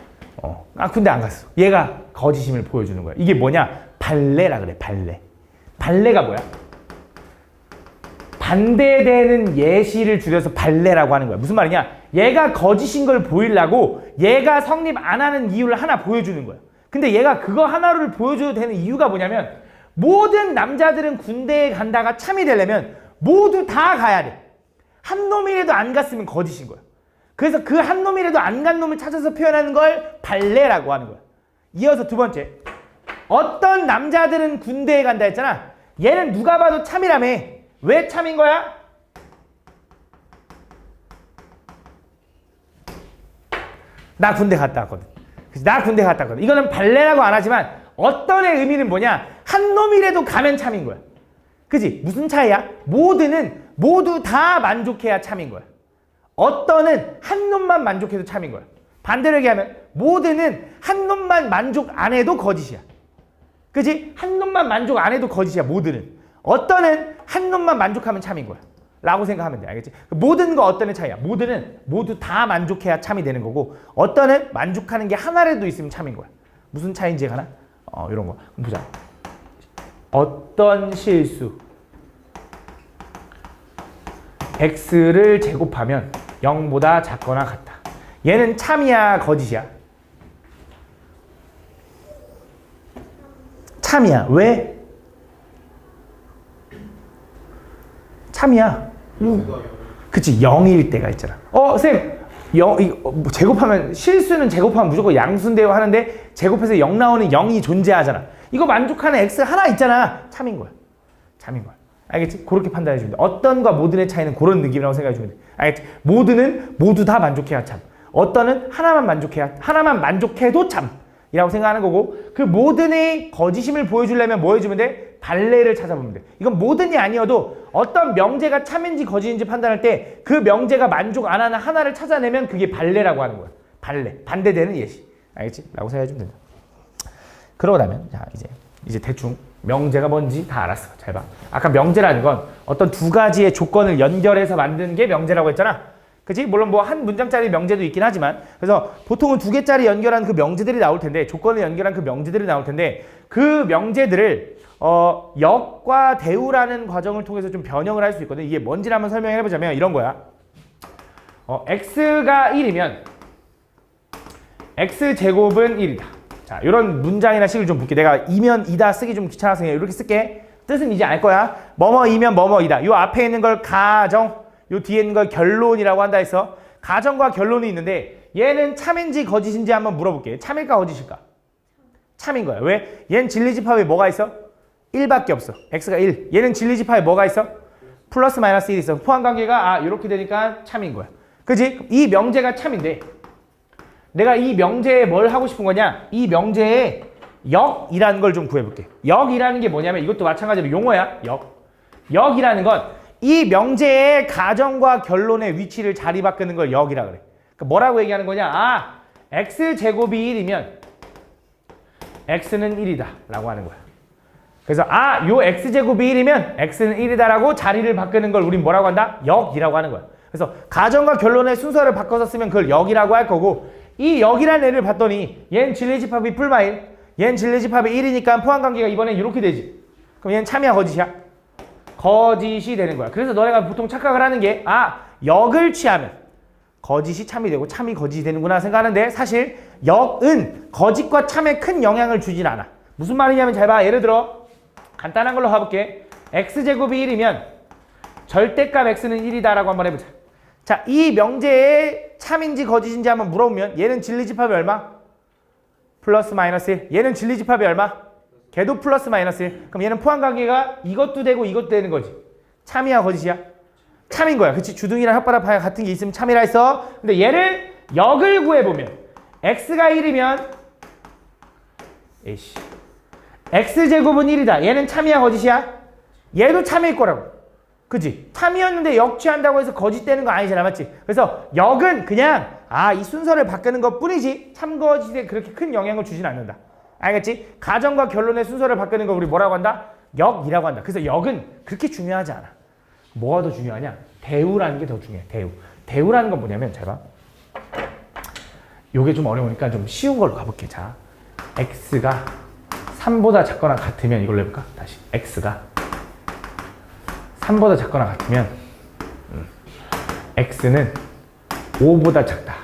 군대 안 갔어. 얘가 거짓임을 보여주는 거야. 이게 뭐냐? 발레라 그래. 발레. 발레가 뭐야? 반대되는 예시를 줄여서 발레라고 하는 거야. 무슨 말이냐? 얘가 거짓인 걸 보이려고 얘가 성립 안 하는 이유를 하나 보여주는 거야. 근데 얘가 그거 하나를 보여줘도 되는 이유가 뭐냐면 모든 남자들은 군대에 간다가 참이 되려면 모두 다 가야 돼. 한 놈이라도 안 갔으면 거짓인 거야. 그래서 그 한 놈이라도 안 간 놈을 찾아서 표현하는 걸 발레라고 하는 거야. 이어서 두 번째. 어떤 남자들은 군대에 간다 했잖아. 얘는 누가 봐도 참이라며. 왜 참인 거야? 나 군대 갔다 왔거든. 나 군대 갔다 왔거든. 이거는 발레라고 안 하지만 어떤의 의미는 뭐냐? 한 놈이라도 가면 참인 거야. 그지? 무슨 차이야? 모두는 모두 다 만족해야 참인 거야. 어떤은 한 놈만 만족해도 참인 거야. 반대로 얘기하면 모두는 한 놈만 만족 안 해도 거짓이야. 그지? 한 놈만 만족 안 해도 거짓이야. 모두는. 어떤은 한 놈만 만족하면 참인 거야. 라고 생각하면 돼. 알겠지? 모든과 어떤의 차이야. 모두는 모두 다 만족해야 참이 되는 거고 어떤은 만족하는 게 하나라도 있으면 참인 거야. 무슨 차이인지 가나? 이런 거. 보자. 어떤 실수 x를 제곱하면 0보다 작거나 같다. 얘는 참이야 거짓이야? 참이야. 왜? 참이야. 그치, 0일 때가 있잖아. 쌤, 제곱하면 실수는 제곱하면 무조건 양수인데요 하는데 제곱해서 0 나오는 0이 존재하잖아. 이거 만족하는 x 하나 있잖아. 참인 거야. 참인 거야. 알겠지? 그렇게 판단해 주면 돼. 어떤과 모든의 차이는 그런 느낌이라고 생각해 주면 돼. 알겠지? 모든은 모두 다 만족해야 참. 어떤은 하나만 만족해도 참이라고 생각하는 거고, 그 모든의 거짓임을 보여주려면 뭐 해주면 돼? 발레를 찾아보면 돼. 이건 모든이 아니어도 어떤 명제가 참인지 거짓인지 판단할 때 그 명제가 만족 안 하는 하나를 찾아내면 그게 발레라고 하는 거야. 발레. 반대되는 예시. 알겠지? 라고 생각해 주면 된다. 그러고 나면 자 이제 대충 명제가 뭔지 다 알았어. 잘 봐. 아까 명제라는 건 어떤 두 가지의 조건을 연결해서 만든 게 명제라고 했잖아. 그치? 물론 뭐 한 문장짜리 명제도 있긴 하지만, 그래서 보통은 두 개짜리 연결한 그 명제들이 나올 텐데, 조건을 연결한 그 명제들이 나올 텐데, 그 명제들을 역과 대우라는 과정을 통해서 좀 변형을 할 수 있거든. 이게 뭔지를 한번 설명을 해보자면 이런 거야. x가 1이면 x제곱은 1이다. 자, 이런 문장이나 식을 좀 볼게. 내가 이면 이다 쓰기 좀 귀찮아서 그냥 이렇게 쓸게. 뜻은 이제 알 거야. 뭐뭐이면 뭐뭐이다. 요 앞에 있는 걸 가정, 요 뒤에 있는 걸 결론이라고 한다 해서 가정과 결론이 있는데, 얘는 참인지 거짓인지 한번 물어볼게. 참일까 거짓일까? 참인 거야. 왜? 얘는 진리집합에 뭐가 있어? 1밖에 없어. x가 1. 얘는 진리집합에 뭐가 있어? 플러스 마이너스 1이 있어. 포함관계가 이렇게 되니까 참인 거야. 그지? 이 명제가 참인데, 내가 이 명제에 뭘 하고 싶은 거냐? 이 명제에 역이라는 걸 좀 구해볼게. 역이라는 게 뭐냐면 이것도 마찬가지로 용어야. 역이라는 건 이 명제의 가정과 결론의 위치를 자리 바꾸는 걸 역이라 그래. 그러니까 뭐라고 얘기하는 거냐? x제곱이 1이면 x는 1이다 라고 하는 거야. 그래서 요 x제곱이 1이면 x는 1이다 라고 자리를 바꾸는 걸 우린 뭐라고 한다? 역이라고 하는 거야. 그래서 가정과 결론의 순서를 바꿔서 쓰면 그걸 역이라고 할 거고, 이 역이라는 애를 봤더니 얘는 진리집합이 풀마일, 얘는 진리집합이 1이니까 포함관계가 이번엔 이렇게 되지. 그럼 얘는 참이야 거짓이야? 거짓이 되는 거야. 그래서 너네가 보통 착각을 하는 게 역을 취하면 거짓이 참이 되고 참이 거짓이 되는구나 생각하는데, 사실 역은 거짓과 참에 큰 영향을 주진 않아. 무슨 말이냐면 잘 봐. 예를 들어 간단한 걸로 가볼게. x제곱이 1이면 절대값 x는 1이다 라고 한번 해보자. 자, 이 명제의 참인지 거짓인지 한번 물어보면 얘는 진리집합이 얼마? 플러스 마이너스 1. 얘는 진리집합이 얼마? 걔도 플러스 마이너스 1. 그럼 얘는 포함관계가 이것도 되고 이것도 되는 거지. 참이야 거짓이야? 참인 거야. 그치? 주둥이랑 혓바닥 파야 같은 게 있으면 참이라 했어. 근데 얘를 역을 구해보면 x가 1이면 x제곱은 1이다. 얘는 참이야 거짓이야? 얘도 참일 거라고. 그치? 참이었는데 역 취한다고 해서 거짓되는 거 아니잖아. 맞지? 그래서 역은 그냥 이 순서를 바꾸는 것 뿐이지 참 거짓에 그렇게 큰 영향을 주진 않는다. 알겠지? 가정과 결론의 순서를 바꾸는 거 우리 뭐라고 한다? 역이라고 한다. 그래서 역은 그렇게 중요하지 않아. 뭐가 더 중요하냐? 대우라는 게 더 중요해. 대우라는 건 뭐냐면 잘 봐. 요게 좀 어려우니까 좀 쉬운 걸로 가볼게. 자, x가 3보다 작거나 같으면 이걸로 해볼까? 다시. x가 3보다 작거나 같으면 x는 5보다 작다.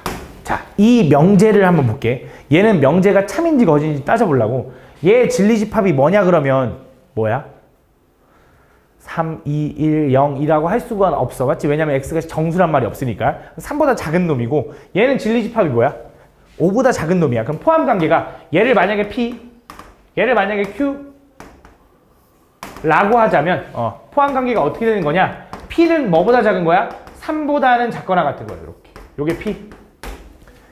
자, 이 명제를 한번 볼게. 얘는 명제가 참인지 거짓인지 따져보려고. 얘 진리집합이 뭐냐 그러면 뭐야? 3, 2, 1, 0이라고 할 수가 없어. 맞지? 왜냐면 x가 정수란 말이 없으니까. 3보다 작은 놈이고, 얘는 진리집합이 뭐야? 5보다 작은 놈이야. 그럼 포함관계가 얘를 만약에 p, 얘를 만약에 q 라고 하자면 포함관계가 어떻게 되는 거냐? p는 뭐보다 작은 거야? 3보다는 작거나 같은 거야. 이렇게. 요게 p.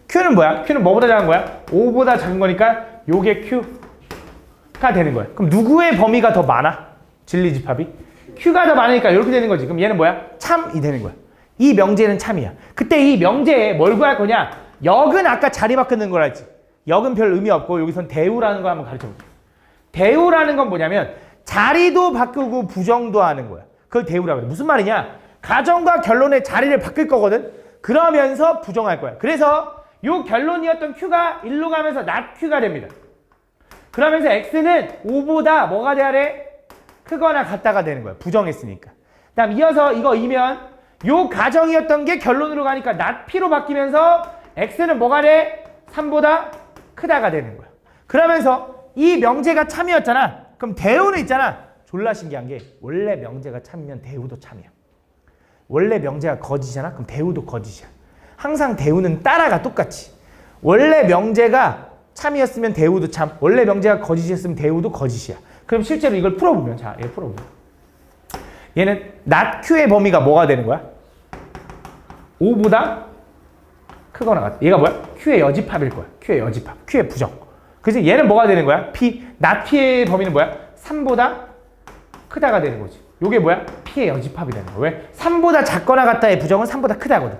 q는 뭐야? q는 뭐보다 작은 거야? 5보다 작은 거니까 요게 q가 되는 거야. 그럼 누구의 범위가 더 많아? 진리집합이? q가 더 많으니까 이렇게 되는 거지. 그럼 얘는 뭐야? 참이 되는 거야. 이 명제는 참이야. 그때 이 명제에 뭘 구할 거냐? 역은 아까 자리 바꾸는 걸 알지? 역은 별 의미 없고 여기선 대우라는 거 한번 가르쳐 볼게. 대우라는 건 뭐냐면 자리도 바꾸고 부정도 하는 거야. 그걸 대우라고 해. 무슨 말이냐? 가정과 결론의 자리를 바꿀 거거든? 그러면서 부정할 거야. 그래서 요 결론이었던 q가 일로 가면서 not q가 됩니다. 그러면서 x는 5보다 뭐가 돼야 돼? 크거나 같다가 되는 거야. 부정했으니까. 다음 이어서 이거 이면 요 가정이었던 게 결론으로 가니까 not p로 바뀌면서 x는 뭐가 돼? 3보다 크다가 되는 거야. 그러면서 이 명제가 참이었잖아. 그럼 대우는 있잖아. 졸라 신기한 게 원래 명제가 참이면 대우도 참이야. 원래 명제가 거짓이잖아. 그럼 대우도 거짓이야. 항상 대우는 따라가 똑같이. 원래 명제가 참이었으면 대우도 참, 원래 명제가 거짓이었으면 대우도 거짓이야. 그럼 실제로 이걸 풀어보면, 자, 이거 풀어보면 얘는 not Q의 범위가 뭐가 되는 거야? 5보다 크거나 같아. 얘가 뭐야? Q의 여집합일 거야. Q의 여집합, Q의 부정. 그래서 얘는 뭐가 되는 거야? P, not P의 범위는 뭐야? 3보다 크다가 되는 거지. 요게 뭐야? P의 여집합이 되는 거야. 왜? 3보다 작거나 같다의 부정은 3보다 크다거든.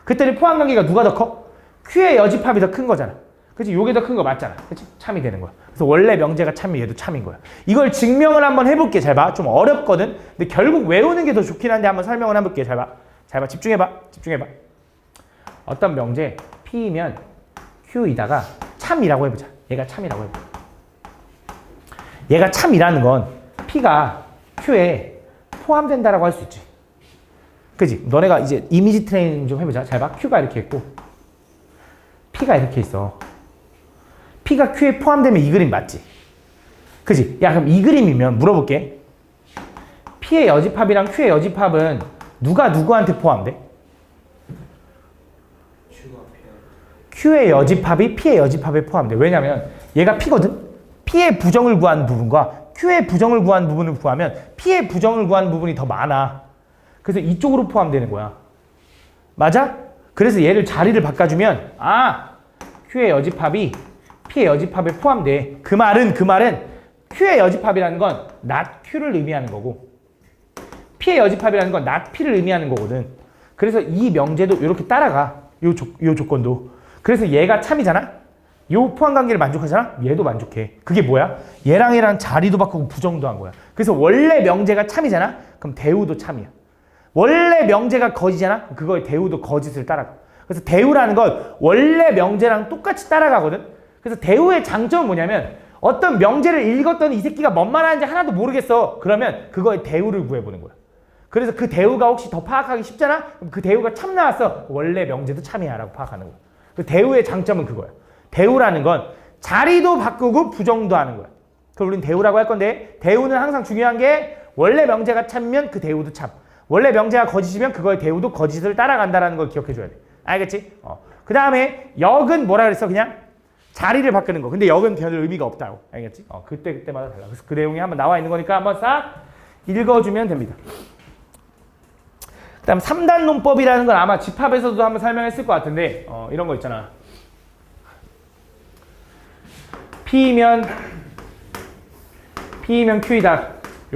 그랬더니 포함관계가 누가 더 커? Q의 여집합이 더 큰 거잖아. 그치? 요게 더 큰 거 맞잖아. 그치? 참이 되는 거야. 그래서 원래 명제가 참이 얘도 참인 거야. 이걸 증명을 한번 해볼게. 잘 봐. 좀 어렵거든. 근데 결국 외우는 게 더 좋긴 한데 한번 설명을 해볼게. 잘 봐. 잘 봐. 집중해봐. 집중해봐. 어떤 명제 P이면 Q이다가 참이라고 해보자. 얘가 참이라고 해보자. 얘가 참이라는 건 P가 Q에 포함된다라고 할 수 있지. 그지? 너네가 이제 이미지 트레이닝 좀 해보자. 잘 봐. Q가 이렇게 있고 P가 이렇게 있어. P가 Q에 포함되면 이 그림 맞지? 그지? 야, 그럼 이 그림이면 물어볼게. P의 여집합이랑 Q의 여집합은 누가 누구한테 포함돼? Q의 여집합이 P의 여집합에 포함돼. 왜냐면 얘가 P거든? P의 부정을 구한 부분과 Q의 부정을 구한 부분을 구하면 P의 부정을 구한 부분이 더 많아. 그래서 이쪽으로 포함되는 거야. 맞아? 그래서 얘를 자리를 바꿔주면 Q의 여집합이 P의 여집합에 포함돼. 그 말은 Q의 여집합이라는 건 not Q를 의미하는 거고 P의 여집합이라는 건 not P를 의미하는 거거든. 그래서 이 명제도 이렇게 따라가. 요 조건도. 그래서 얘가 참이잖아? 요 포함관계를 만족하잖아? 얘도 만족해. 그게 뭐야? 얘랑 자리도 바꾸고 부정도 한 거야. 그래서 원래 명제가 참이잖아? 그럼 대우도 참이야. 원래 명제가 거짓이잖아? 그거의 대우도 거짓을 따라가. 그래서 대우라는 건 원래 명제랑 똑같이 따라가거든? 그래서 대우의 장점은 뭐냐면 어떤 명제를 읽었더니 이 새끼가 뭔 말하는지 하나도 모르겠어. 그러면 그거의 대우를 구해보는 거야. 그래서 그 대우가 혹시 더 파악하기 쉽잖아? 그럼 그 대우가 참 나왔어. 원래 명제도 참이야 라고 파악하는 거야. 그 대우의 장점은 그거야. 대우라는 건 자리도 바꾸고 부정도 하는 거야. 그걸 우리는 대우라고 할 건데 대우는 항상 중요한 게 원래 명제가 참면 그 대우도 참. 원래 명제가 거짓이면 그거의 대우도 거짓을 따라간다는 걸 기억해 줘야 돼. 알겠지? 그 다음에 역은 뭐라 그랬어? 그냥 자리를 바꾸는 거. 근데 역은 별 의미가 없다고. 알겠지? 그때마다 달라. 그래서 그 내용이 한번 나와 있는 거니까 한번 싹 읽어주면 됩니다. 그 다음 3단 논법이라는 건 아마 집합에서도 한번 설명했을 것 같은데 이런 거 있잖아. P이면 Q이다.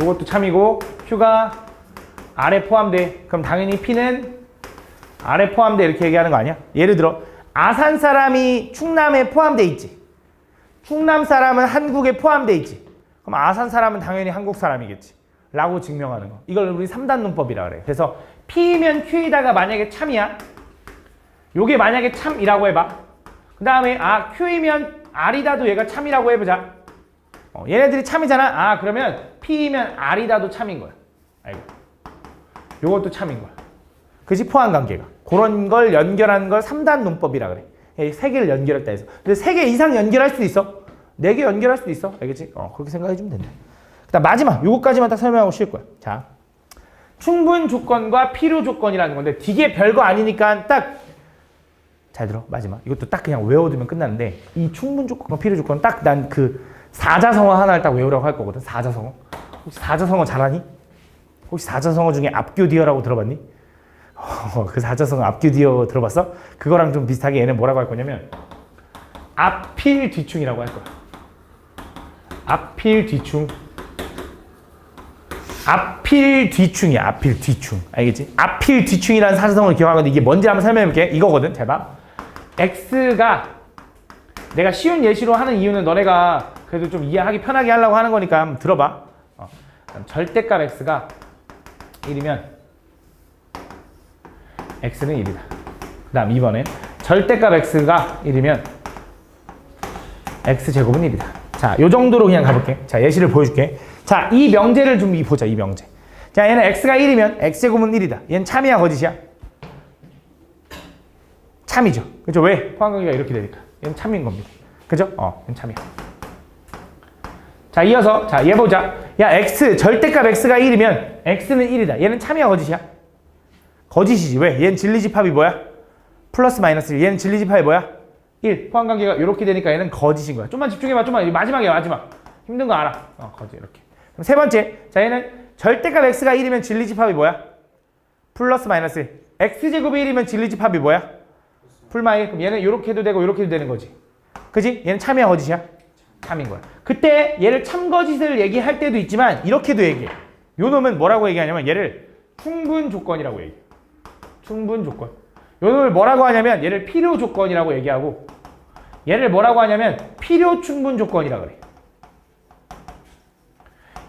요것도 참이고 Q가 R에 포함돼. 그럼 당연히 P는 R에 포함돼 이렇게 얘기하는 거 아니야? 예를 들어 아산 사람이 충남에 포함돼 있지. 충남 사람은 한국에 포함돼 있지. 그럼 아산 사람은 당연히 한국 사람이겠지. 라고 증명하는 거. 이걸 우리 3단 논법이라 그래. 그래서 P이면 Q이다가 만약에 참이야. 요게 만약에 참이라고 해봐. 그 다음에 Q이면 R이다도 얘가 참이라고 해보자. 얘네들이 참이잖아. 그러면 P이면 R이다도 참인 거야. 알겠? 요것도 참인 거야. 그치? 포함관계가. 그런 걸 연결하는 걸 3단 논법이라 그래. 3개를 연결했다 해서. 근데 3개 이상 연결할 수도 있어. 4개 연결할 수도 있어. 알겠지? 그렇게 생각해주면 된다. 그 다음 마지막. 요거까지만 딱 설명하고 쉴 거야. 자, 충분 조건과 필요 조건이라는 건데 되게 별거 아니니까 딱 잘 들어. 마지막. 이것도 딱 그냥 외워두면 끝나는데 이 충분 조건과 필요 조건 딱 난 그 사자성어 하나를 딱 외우라고 할 거거든. 사자성어. 혹시 사자성어 잘하니? 혹시 사자성어 중에 앞교디어라고 들어봤니? 그 사자성어 앞교디어 들어봤어? 그거랑 좀 비슷하게 얘는 뭐라고 할 거냐면 앞필 뒤충이라고 할 거야. 앞필 뒤충. 앞필 뒤충이야. 앞필 뒤충. 알겠지? 앞필 뒤충이라는 사자성어를 기억하는데 이게 뭔지 한번 설명해 볼게. 이거거든. 잘 봐. X가 내가 쉬운 예시로 하는 이유는 너네가 그래도 좀 이해하기 편하게 하려고 하는 거니까 한번 들어봐. 절대값 X가 1이면 X는 1이다. 그 다음 2번엔 절대값 X가 1이면 X제곱은 1이다. 자, 요 정도로 그냥 가볼게. 자, 예시를 보여줄게. 자, 이 명제를 좀 보자. 이 명제. 자, 얘는 X가 1이면 X제곱은 1이다. 얘는 참이야, 거짓이야? 참이죠. 그죠? 왜? 포함관계가 이렇게 되니까. 얘는 참인 겁니다. 그죠? 얘는 참이야. 자, 이어서 자, 얘 보자. 야, X 절대값 X가 1이면 X는 1이다. 얘는 참이야, 거짓이야? 거짓이지. 왜? 얘는 진리집합이 뭐야? 플러스 마이너스 1. 얘는 진리집합이 뭐야? 1. 포함관계가 이렇게 되니까 얘는 거짓인 거야. 좀만 집중해봐. 좀만. 마지막이야. 마지막. 힘든 거 알아. 거짓. 이렇게. 그럼 세 번째. 자, 얘는 절대값 x가 1이면 진리집합이 뭐야? 플러스 마이너스 1. x제곱이 1이면 진리집합이 뭐야? 풀마 1. 그럼 얘는 이렇게 해도 되고 이렇게 해도 되는 거지. 그지? 얘는 참이야 거짓이야? 참인 거야. 그때 얘를 참거짓을 얘기할 때도 있지만 이렇게도 얘기해. 요 놈은 뭐라고 얘기하냐면 얘를 충분 조건이라고 얘기해. 충분 조건. 요 놈을 뭐라고 하냐면 얘를 필요 조건이라고 얘기하고 얘를 뭐라고 하냐면 필요 충분 조건이라고 그래.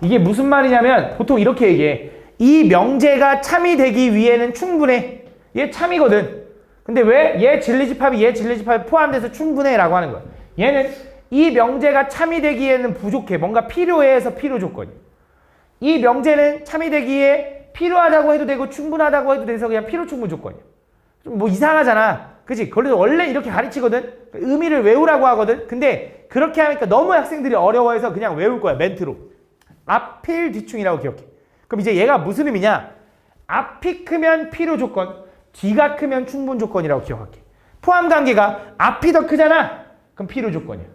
이게 무슨 말이냐면 보통 이렇게 얘기해. 이 명제가 참이 되기 위해는 충분해. 얘 참이거든. 근데 왜 얘 진리집합이 포함돼서 충분해 라고 하는 거야. 얘는 이 명제가 참이 되기에는 부족해. 뭔가 필요해서 필요 조건이야. 이 명제는 참이 되기에 필요하다고 해도 되고 충분하다고 해도 돼서 그냥 필요 충분 조건이야. 좀 뭐 이상하잖아. 그치? 그래도 원래 이렇게 가르치거든. 의미를 외우라고 하거든. 근데 그렇게 하니까 너무 학생들이 어려워해서 그냥 외울 거야. 멘트로. 앞필 뒤충이라고 기억해. 그럼 이제 얘가 무슨 의미냐? 앞이 크면 필요 조건, 뒤가 크면 충분 조건이라고 기억할게. 포함 관계가 앞이 더 크잖아. 그럼 필요 조건이야.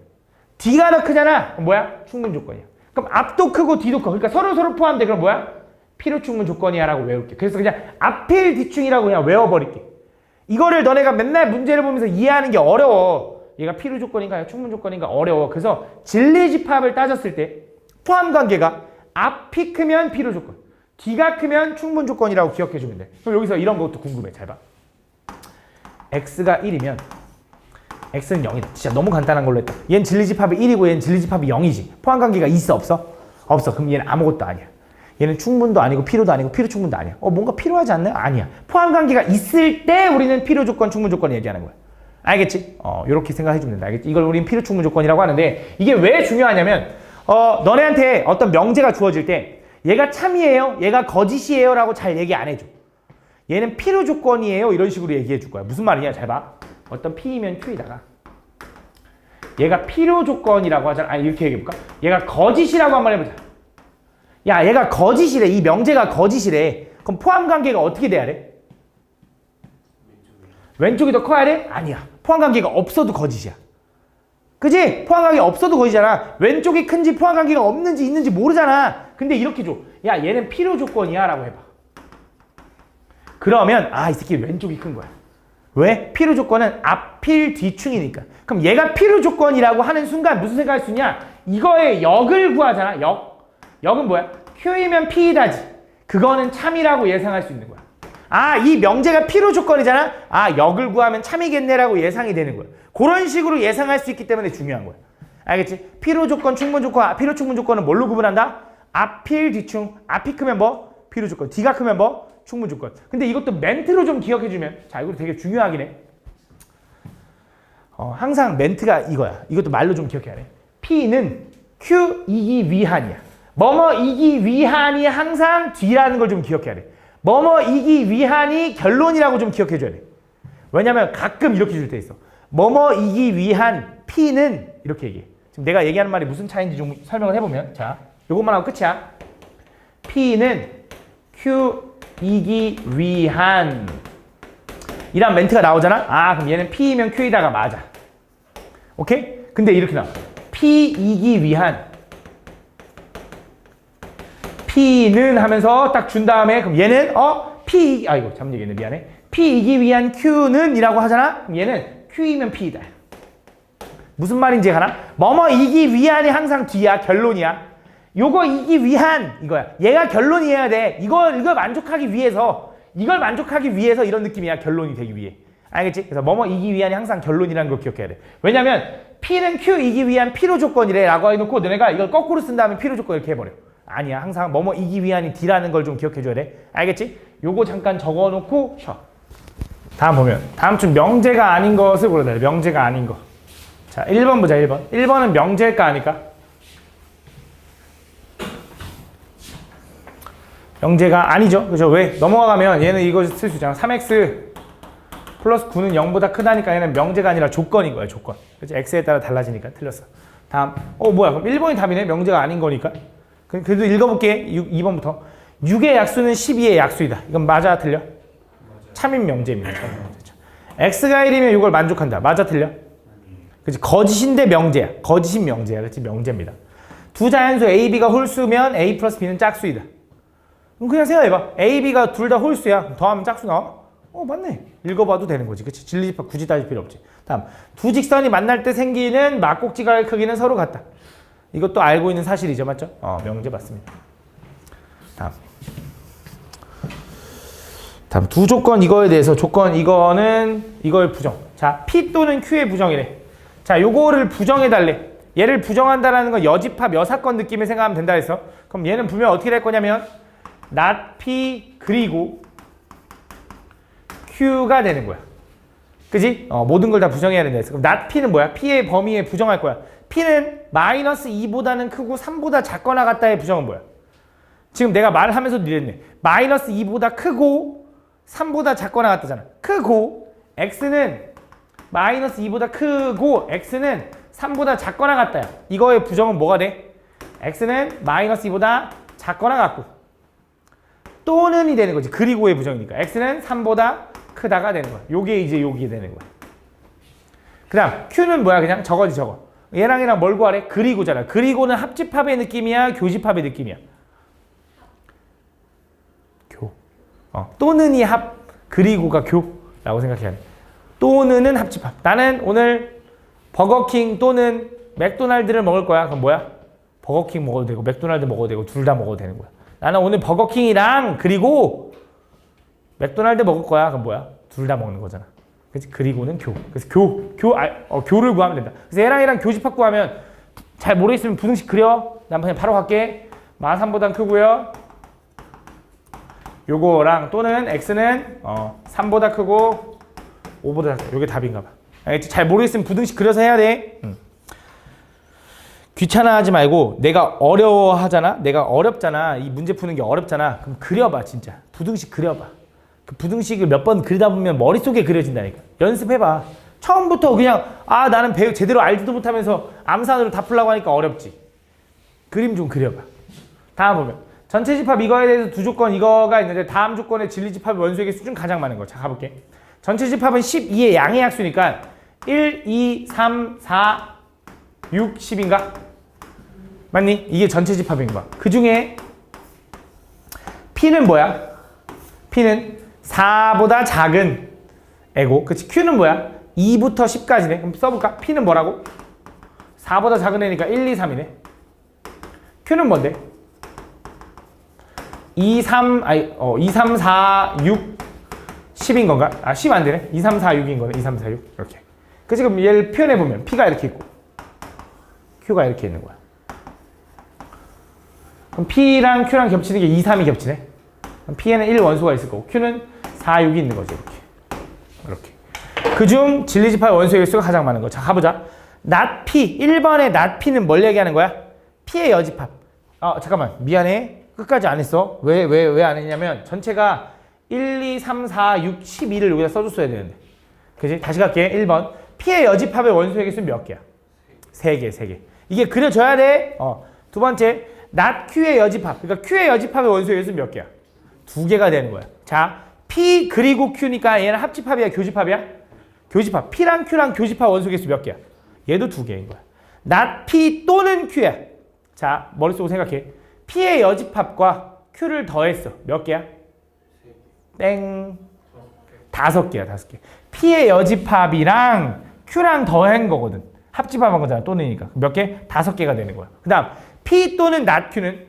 뒤가 더 크잖아. 그럼 뭐야? 충분 조건이야. 그럼 앞도 크고 뒤도 커. 그러니까 서로 포함돼. 그럼 뭐야? 필요 충분 조건이야 라고 외울게. 그래서 그냥 앞필 뒤충이라고 그냥 외워버릴게. 이거를 너네가 맨날 문제를 보면서 이해하는 게 어려워. 얘가 필요 조건인가 충분 조건인가 어려워. 그래서 진리집합을 따졌을 때 포함 관계가 앞이 크면 필요 조건, 뒤가 크면 충분 조건이라고 기억해주면 돼. 그럼 여기서 이런 것도 궁금해. 잘 봐. x가 1이면 x는 0이다. 진짜 너무 간단한 걸로 했다. 얘는 진리집합이 1이고 얘는 진리집합이 0이지. 포함관계가 있어 없어? 없어. 그럼 얘는 아무것도 아니야. 얘는 충분도 아니고 필요도 아니고 필요 충분도 아니야. 뭔가 필요하지 않나요? 아니야. 포함관계가 있을 때 우리는 필요 조건, 충분 조건을 얘기하는 거야. 알겠지? 이렇게 생각해주면 된다. 알겠지? 이걸 우리는 필요 충분 조건이라고 하는데 이게 왜 중요하냐면 너네한테 어떤 명제가 주어질 때 얘가 참이에요? 얘가 거짓이에요? 라고 잘 얘기 안 해줘. 얘는 필요 조건이에요? 이런 식으로 얘기해 줄 거야. 무슨 말이냐? 잘 봐. 어떤 P이면 Q이다가 얘가 필요 조건이라고 하잖아. 아니 이렇게 얘기해볼까? 얘가 거짓이라고 한번 해보자. 야 얘가 거짓이래. 이 명제가 거짓이래. 그럼 포함관계가 어떻게 돼야 돼? 왼쪽이 더 커야 돼? 아니야. 포함관계가 없어도 거짓이야. 그지? 포함관계가 없어도 거짓이잖아. 왼쪽이 큰지 포함관계가 없는지 있는지 모르잖아. 근데 이렇게 줘. 야 얘는 필요 조건이야 라고 해봐. 그러면 이 새끼 왼쪽이 큰 거야. 왜? 필요 조건은 앞필 뒤충이니까. 그럼 얘가 필요 조건이라고 하는 순간 무슨 생각할 수 있냐? 이거의 역을 구하잖아. 역은 뭐야? Q이면 P이다지. 그거는 참이라고 예상할 수 있는 거야. 이 명제가 필요 조건이잖아. 역을 구하면 참이겠네라고 예상이 되는 거야. 그런 식으로 예상할 수 있기 때문에 중요한 거야. 알겠지? 필요 조건, 충분 조건, 필요 충분 조건은 뭘로 구분한다? 앞필 뒤충. 앞이 크면 뭐? 필요 조건. 뒤가 크면 뭐? 충분 조건. 근데 이것도 멘트로 좀 기억해주면, 자, 이거 되게 중요하긴 해. 항상 멘트가 이거야. 이것도 말로 좀 기억해야 돼. P는 Q이기 위한이야. 뭐뭐이기 위한이 항상 뒤라는 걸 좀 기억해야 돼. 뭐뭐이기 위한이 결론이라고 좀 기억해줘야 돼. 왜냐면 가끔 이렇게 줄 때 있어. 뭐뭐이기 위한 P는 이렇게 얘기해. 지금 내가 얘기하는 말이 무슨 차이인지 좀 설명을 해보면, 자, 요것만 하고 끝이야. P는 Q이기 위한 이란 멘트가 나오잖아. 그럼 얘는 P이면 Q이다가 맞아. 오케이? 근데 이렇게 나와. P이기 위한 P는 하면서 딱 준 다음에 그럼 얘는 P 잘못 얘기했네. 미안해. P이기 위한 Q는 이라고 하잖아. 그럼 얘는 Q이면 P이다. 무슨 말인지 가나? 뭐뭐 이기 위한이 항상 뒤야. 결론이야. 요거 이기 위한 이거야. 얘가 결론이어야 돼. 이걸 만족하기 위해서 이런 느낌이야. 결론이 되기 위해. 알겠지? 그래서 뭐뭐 이기 위한이 항상 결론이라는 걸 기억해야 돼. 왜냐면 P는 Q 이기 위한 필요 조건이래 라고 해놓고 너네가 이걸 거꾸로 쓴 다음에 필요 조건 이렇게 해버려. 아니야. 항상 뭐뭐 이기 위한이 D라는 걸 좀 기억해줘야 돼. 알겠지? 요거 잠깐 적어놓고 쉬어. 다음 보면 다음 주 명제가 아닌 것을 고르다. 명제가 아닌 거. 자, 1번 보자. 1번. 1번은 명제일까 아닐까? 명제가 아니죠. 그죠? 왜? 넘어가면 얘는 이거 쓸 수 있잖아. 3x 플러스 9는 0보다 크다니까 얘는 명제가 아니라 조건인 거야. 조건. 그치? x에 따라 달라지니까 틀렸어. 다음. 뭐야? 그럼 1번이 답이네. 명제가 아닌 거니까. 그래도 읽어볼게. 2번부터. 6의 약수는 12의 약수이다. 이건 맞아? 틀려? 참인 명제입니다. x가 1이면 이걸 만족한다. 맞아 틀려? 그치? 거짓인데 명제야. 거짓인 명제야. 그치? 명제입니다. 두 자연수 a, b가 홀수면 a 플러스 b는 짝수이다. 그럼 그냥 생각해봐. a, b가 둘 다 홀수야. 더하면 짝수 나와? 맞네. 읽어봐도 되는 거지. 그치? 진리집합 굳이 따질 필요 없지. 다음, 두 직선이 만날 때 생기는 막꼭지가의 크기는 서로 같다. 이것도 알고 있는 사실이죠. 맞죠? 명제 맞습니다. 다음 두 조건 이거에 대해서 조건 이거는 이거의 부정. 자, P 또는 Q의 부정이래. 자, 요거를 부정해 달래. 얘를 부정한다라는 건 여집합 여사건 느낌을 생각하면 된다 했어. 그럼 얘는 분명 어떻게 될 거냐면 not P 그리고 Q가 되는 거야. 그지? 모든 걸 다 부정해야 된다 했어. 그럼 not P는 뭐야? P의 범위에 부정할 거야. P는 마이너스 2보다는 크고 3보다 작거나 같다의 부정은 뭐야? 지금 내가 말을 하면서도 이랬네. 마이너스 2보다 크고 3보다 작거나 같다잖아. 크고 x는 마이너스 2보다 크고 x는 3보다 작거나 같다야. 이거의 부정은 뭐가 돼? x는 마이너스 2보다 작거나 같고 또는이 되는 거지. 그리고의 부정이니까 x는 3보다 크다가 되는 거야. 요게 이제 요게 되는 거야. 그 다음 q는 뭐야? 그냥 저거지 저거. 얘랑 뭘 구하래? 그리고잖아. 그리고는 합집합의 느낌이야? 교집합의 느낌이야? 또는이 합, 그리고가 교라고 생각해야 돼. 또는은 합집합. 나는 오늘 버거킹 또는 맥도날드를 먹을 거야. 그럼 뭐야? 버거킹 먹어도 되고 맥도날드 먹어도 되고 둘 다 먹어도 되는 거야. 나는 오늘 버거킹이랑 그리고 맥도날드 먹을 거야. 그럼 뭐야? 둘 다 먹는 거잖아. 그치? 그리고는 교. 그래서 교를 구하면 된다. 그래서 얘랑 교집합 구하면 잘 모르겠으면 부등식 그려. 난 그냥 바로 갈게. 마 3보단 크고요. 요거랑 또는 x는 3보다 크고 5보다 작다. 요게 답인가 봐. 알겠지? 잘 모르겠으면 부등식 그려서 해야 돼. 귀찮아하지 말고 내가 어려워하잖아. 내가 어렵잖아. 이 문제 푸는 게 어렵잖아. 그럼 그려봐 진짜. 부등식 그려봐. 그 부등식을 몇 번 그리다 보면 머릿속에 그려진다니까. 연습해봐. 처음부터 그냥 나는 제대로 알지도 못하면서 암산으로 다 풀라고 하니까 어렵지. 그림 좀 그려봐. 다음 보면 전체 집합 이거에 대해서 두 조건 이거가 있는데 다음 조건의 진리 집합의 원소의 개수 중 가장 많은 거. 자, 가볼게. 전체 집합은 12의 양의 약수니까 1, 2, 3, 4, 6, 10인가? 맞니? 이게 전체 집합인 거야. 그 중에 P는 뭐야? P는 4보다 작은 애고, 그치? Q는 뭐야? 2부터 10까지네. 그럼 써볼까? P는 뭐라고? 4보다 작은 애니까 1, 2, 3이네. Q는 뭔데? 2, 3, 4, 6, 10인 건가? 10 안 되네. 2, 3, 4, 6인 거네. 2, 3, 4, 6. 이렇게. 그 지금 얘를 표현해보면 P가 이렇게 있고 Q가 이렇게 있는 거야. 그럼 P랑 Q랑 겹치는 게 2, 3이 겹치네. 그럼 P에는 1 원소가 있을 거고 Q는 4, 6이 있는 거죠. 이렇게. 그중 진리집합의 원소의 개수가 가장 많은 거. 자, 가보자. not P. 1번의 not P는 뭘 얘기하는 거야? P의 여집합. 잠깐만. 미안해. 끝까지 안 했어. 왜 안 했냐면 전체가 1, 2, 3, 4, 6, 12를 여기다 써줬어야 되는데. 그치? 다시 갈게. 1번. P의 여집합의 원소의 개수는 몇 개야? 3개. 이게 그려져야 돼. 두 번째. not Q의 여집합. 그러니까 Q의 여집합의 원소의 개수는 몇 개야? 2개가 되는 거야. 자, P 그리고 Q니까 얘는 합집합이야? 교집합이야? 교집합. P랑 Q랑 교집합 원소의 개수 몇 개야? 얘도 2개인 거야. not P 또는 Q야. 자, 머릿속으로 생각해. P의 여집합과 Q를 더했어. 몇 개야? 땡. 5개야, 5개. P의 여집합이랑 Q랑 더한 거거든. 합집합한 거잖아, 또는이니까. 몇 개? 5개가 되는 거야. 그 다음, P 또는 not Q는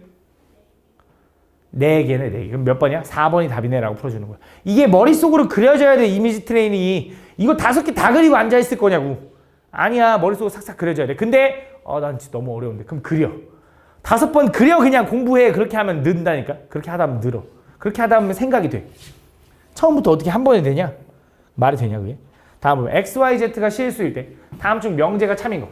4개네, 4개. 그럼 몇 번이야? 4번이 답이네 라고 풀어주는 거야. 이게 머릿속으로 그려져야 돼, 이미지 트레이닝이. 이거 5개 다 그리고 앉아있을 거냐고. 아니야, 머릿속으로 싹싹 그려져야 돼. 근데, 난 진짜 너무 어려운데. 그럼 그려. 5번 그려 그냥 공부해. 그렇게 하면 는다니까. 그렇게 하다 보면 늘어. 그렇게 하다 보면 생각이 돼. 처음부터 어떻게 한 번에 되냐? 말이 되냐 그게? 다음으로 x, y, z가 실수일 때 다음 중 명제가 참인 거.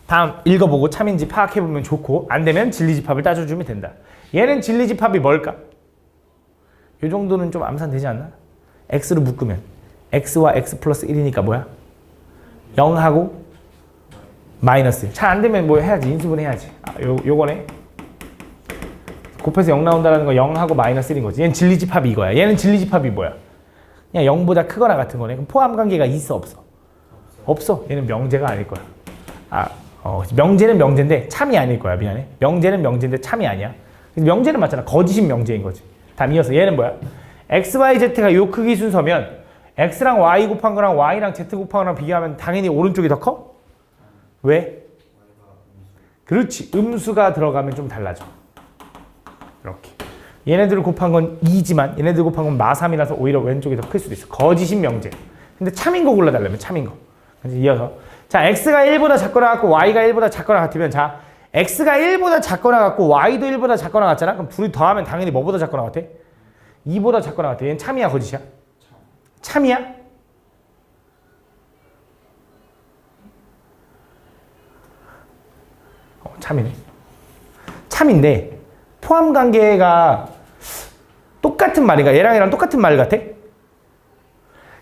다음 읽어보고 참인지 파악해보면 좋고 안 되면 진리집합을 따져주면 된다. 얘는 진리집합이 뭘까? 이 정도는 좀 암산되지 않나? x로 묶으면 x와 x 플러스 1이니까 뭐야? 0하고 마이너스. 잘 안 되면 뭐 해야지. 인수분 해야지. 요거네. 곱해서 0 나온다는 거 0하고 마이너스 1인 거지. 얘는 진리집합이 이거야. 얘는 진리집합이 뭐야? 그냥 0보다 크거나 같은 거네. 그럼 포함 관계가 있어 없어? 없어. 얘는 명제가 아닐 거야. 명제는 명제인데 참이 아닐 거야. 미안해. 명제는 명제인데 참이 아니야. 명제는 맞잖아. 거짓인 명제인 거지. 다음 이어서 얘는 뭐야? x, y, z가 요 크기 순서면 x랑 y 곱한 거랑 y랑 z 곱한 거랑 비교하면 당연히 오른쪽이 더 커? 왜? 그렇지. 음수가 들어가면 좀 달라져. 이렇게. 얘네들을 곱한 건 2지만 얘네들 곱한 건 마3이라서 오히려 왼쪽이 더 클 수도 있어. 거짓인 명제. 근데 참인 거 골라달라면 참인 거. 그래서 이어서 자 x가 1보다 작거나 같고 y가 1보다 작거나 같으면 자 x가 1보다 작거나 같고 y도 1보다 작거나 같잖아. 그럼 둘이 더하면 당연히 뭐보다 작거나 같아? 2보다 작거나 같아. 얘는 참이야 거짓이야? 참이야? 참이네. 참인데 포함 관계가 똑같은 말인가? 얘랑 똑같은 말 같아?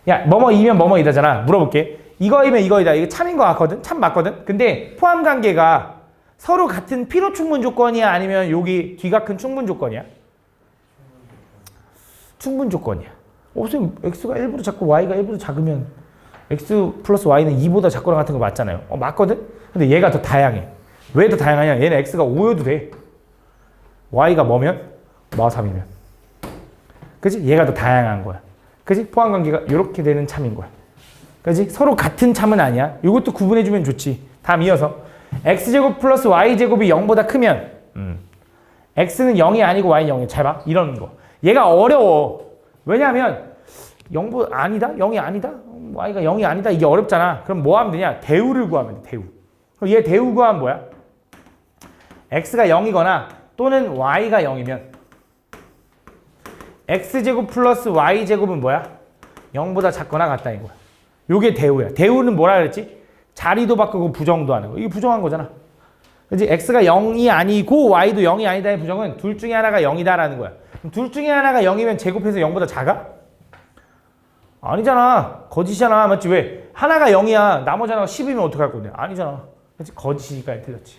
야, 뭐뭐이면 뭐뭐이다잖아. 물어볼게. 이거이면 이거이다. 이거 참인 거 같거든? 참 맞거든? 근데 포함 관계가 서로 같은 필요 충분 조건이야? 아니면 여기 뒤가 큰 충분 조건이야? 충분 조건이야. 선생님, x가 1보다 작고 y가 1보다 작으면 x 플러스 y는 2보다 작거나 같은 거 맞잖아요. 맞거든? 근데 얘가 더 다양해. 왜 더 다양하냐? 얘는 x가 5여도 돼. y가 뭐면? 마3이면. 그치? 얘가 더 다양한 거야. 그치? 포함 관계가 이렇게 되는 참인 거야. 그치? 서로 같은 참은 아니야. 이것도 구분해주면 좋지. 다음 이어서 x제곱 플러스 y제곱이 0보다 크면 x는 0이 아니고 y는 0이야. 잘 봐. 이런 거. 얘가 어려워. 왜냐하면 0보다 아니다? 0이 아니다? y가 0이 아니다? 이게 어렵잖아. 그럼 뭐 하면 되냐? 대우를 구하면 돼. 대우. 그럼 얘 대우 구하면 뭐야? x가 0이거나 또는 y가 0이면 x제곱 플러스 y제곱은 뭐야? 0보다 작거나 같다 이거야. 요게 대우야. 대우는 뭐라 그랬지? 자리도 바꾸고 부정도 하는 거. 이게 부정한 거잖아. 그렇지? x가 0이 아니고 y도 0이 아니다의 부정은 둘 중에 하나가 0이다라는 거야. 그럼 둘 중에 하나가 0이면 제곱해서 0보다 작아? 아니잖아. 거짓이잖아. 맞지? 왜? 하나가 0이야. 나머지 하나가 10이면 어떡할 건데? 아니잖아. 그렇지? 거짓이니까 틀렸지.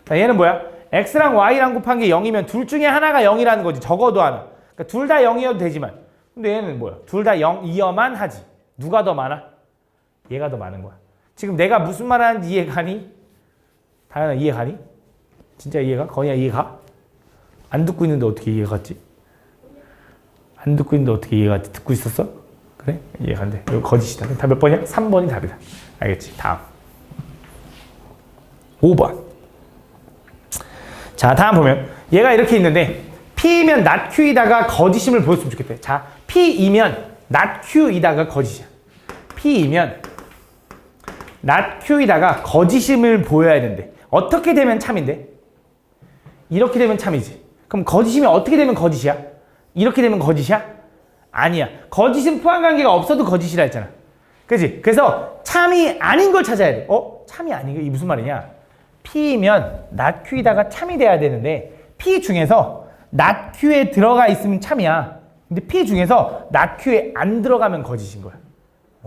자, 얘는 뭐야? x랑 y랑 곱한 게 0이면 둘 중에 하나가 0이라는 거지. 적어도 하나. 그러니까 둘 다 0이어도 되지만. 근데 얘는 뭐야? 둘 다 0이어만 하지. 누가 더 많아? 얘가 더 많은 거야. 지금 내가 무슨 말 하는지 이해가니? 다현아 이해가니? 진짜 이해가? 건이야 이해가? 안 듣고 있는데 어떻게 이해가 갔지? 안 듣고 있는데 어떻게 이해가 갔지? 듣고 있었어? 그래? 이해간대. 이거 거짓이다. 다 몇 번이야? 3번이 답이다. 알겠지? 다음. 5번. 자, 다음 보면 얘가 이렇게 있는데 P이면 not Q이다가 거짓임을 보였으면 좋겠대. 자, P이면 not Q이다가 거짓이야. P이면 not Q이다가 거짓임을 보여야 되는데 어떻게 되면 참인데? 이렇게 되면 참이지. 그럼 거짓이면 어떻게 되면 거짓이야? 이렇게 되면 거짓이야? 아니야. 거짓은 포함 관계가 없어도 거짓이라 했잖아. 그치? 그래서 참이 아닌 걸 찾아야 돼. 참이 아닌 게 이게 무슨 말이냐? P이면 not Q이다가 참이 돼야 되는데 P 중에서 not Q에 들어가 있으면 참이야. 근데 P 중에서 not Q에 안 들어가면 거짓인 거야.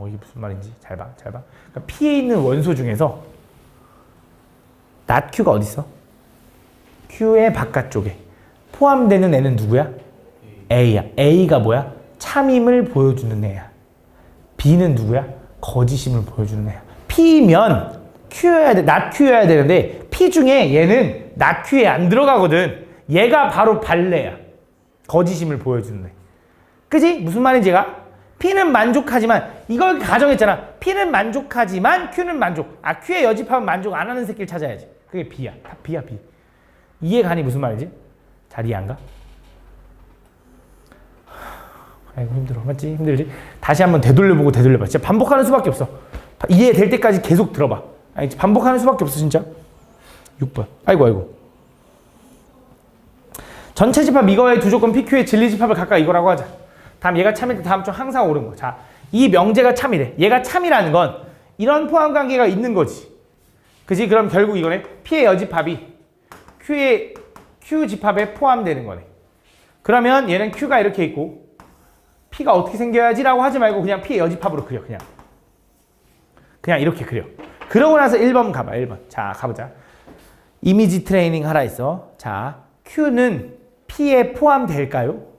이게 무슨 말인지 잘 봐. 잘 봐. 그러니까 P에 있는 원소 중에서 not Q가 어디 있어? Q의 바깥쪽에 포함되는 애는 누구야? A야. A가 뭐야? 참임을 보여주는 애야. B는 누구야? 거짓임을 보여주는 애야. P면 Q여야 돼. not Q여야 되는데 P 중에 얘는 not Q에 안 들어가거든. 얘가 바로 발레야. 거짓임을 보여주는 애. 그지? 무슨 말인지 얘가? P는 만족하지만 이걸 가정했잖아. P는 만족하지만 Q는 만족. Q에 여집하면 만족 안 하는 새끼를 찾아야지. 그게 B야. 다 B야 B. 이해가니 무슨 말이지? 잘 이해 안 가? 아이고 힘들어. 맞지? 힘들지? 다시 한번 되돌려보고 되돌려봐. 진짜 반복하는 수밖에 없어. 이해될 때까지 계속 들어봐. 반복하는 수밖에 없어 진짜. 6번. 아이고. 전체 집합 이거의 두 조건 PQ의 진리 집합을 각각 이거라고 하자. 다음 얘가 참일 때 다음 중 항상 옳은 거. 자, 이 명제가 참이래. 얘가 참이라는 건 이런 포함 관계가 있는 거지. 그지? 그럼 결국 이거네. P의 여집합이 Q의 Q 집합에 포함되는 거네. 그러면 얘는 Q가 이렇게 있고 P가 어떻게 생겨야지 라고 하지 말고 그냥 P의 여집합으로 그려. 그냥 이렇게 그려. 그러고 나서 1번 가봐. 1번. 자, 가보자. 이미지 트레이닝 하라 있어. 자, Q는 P에 포함될까요?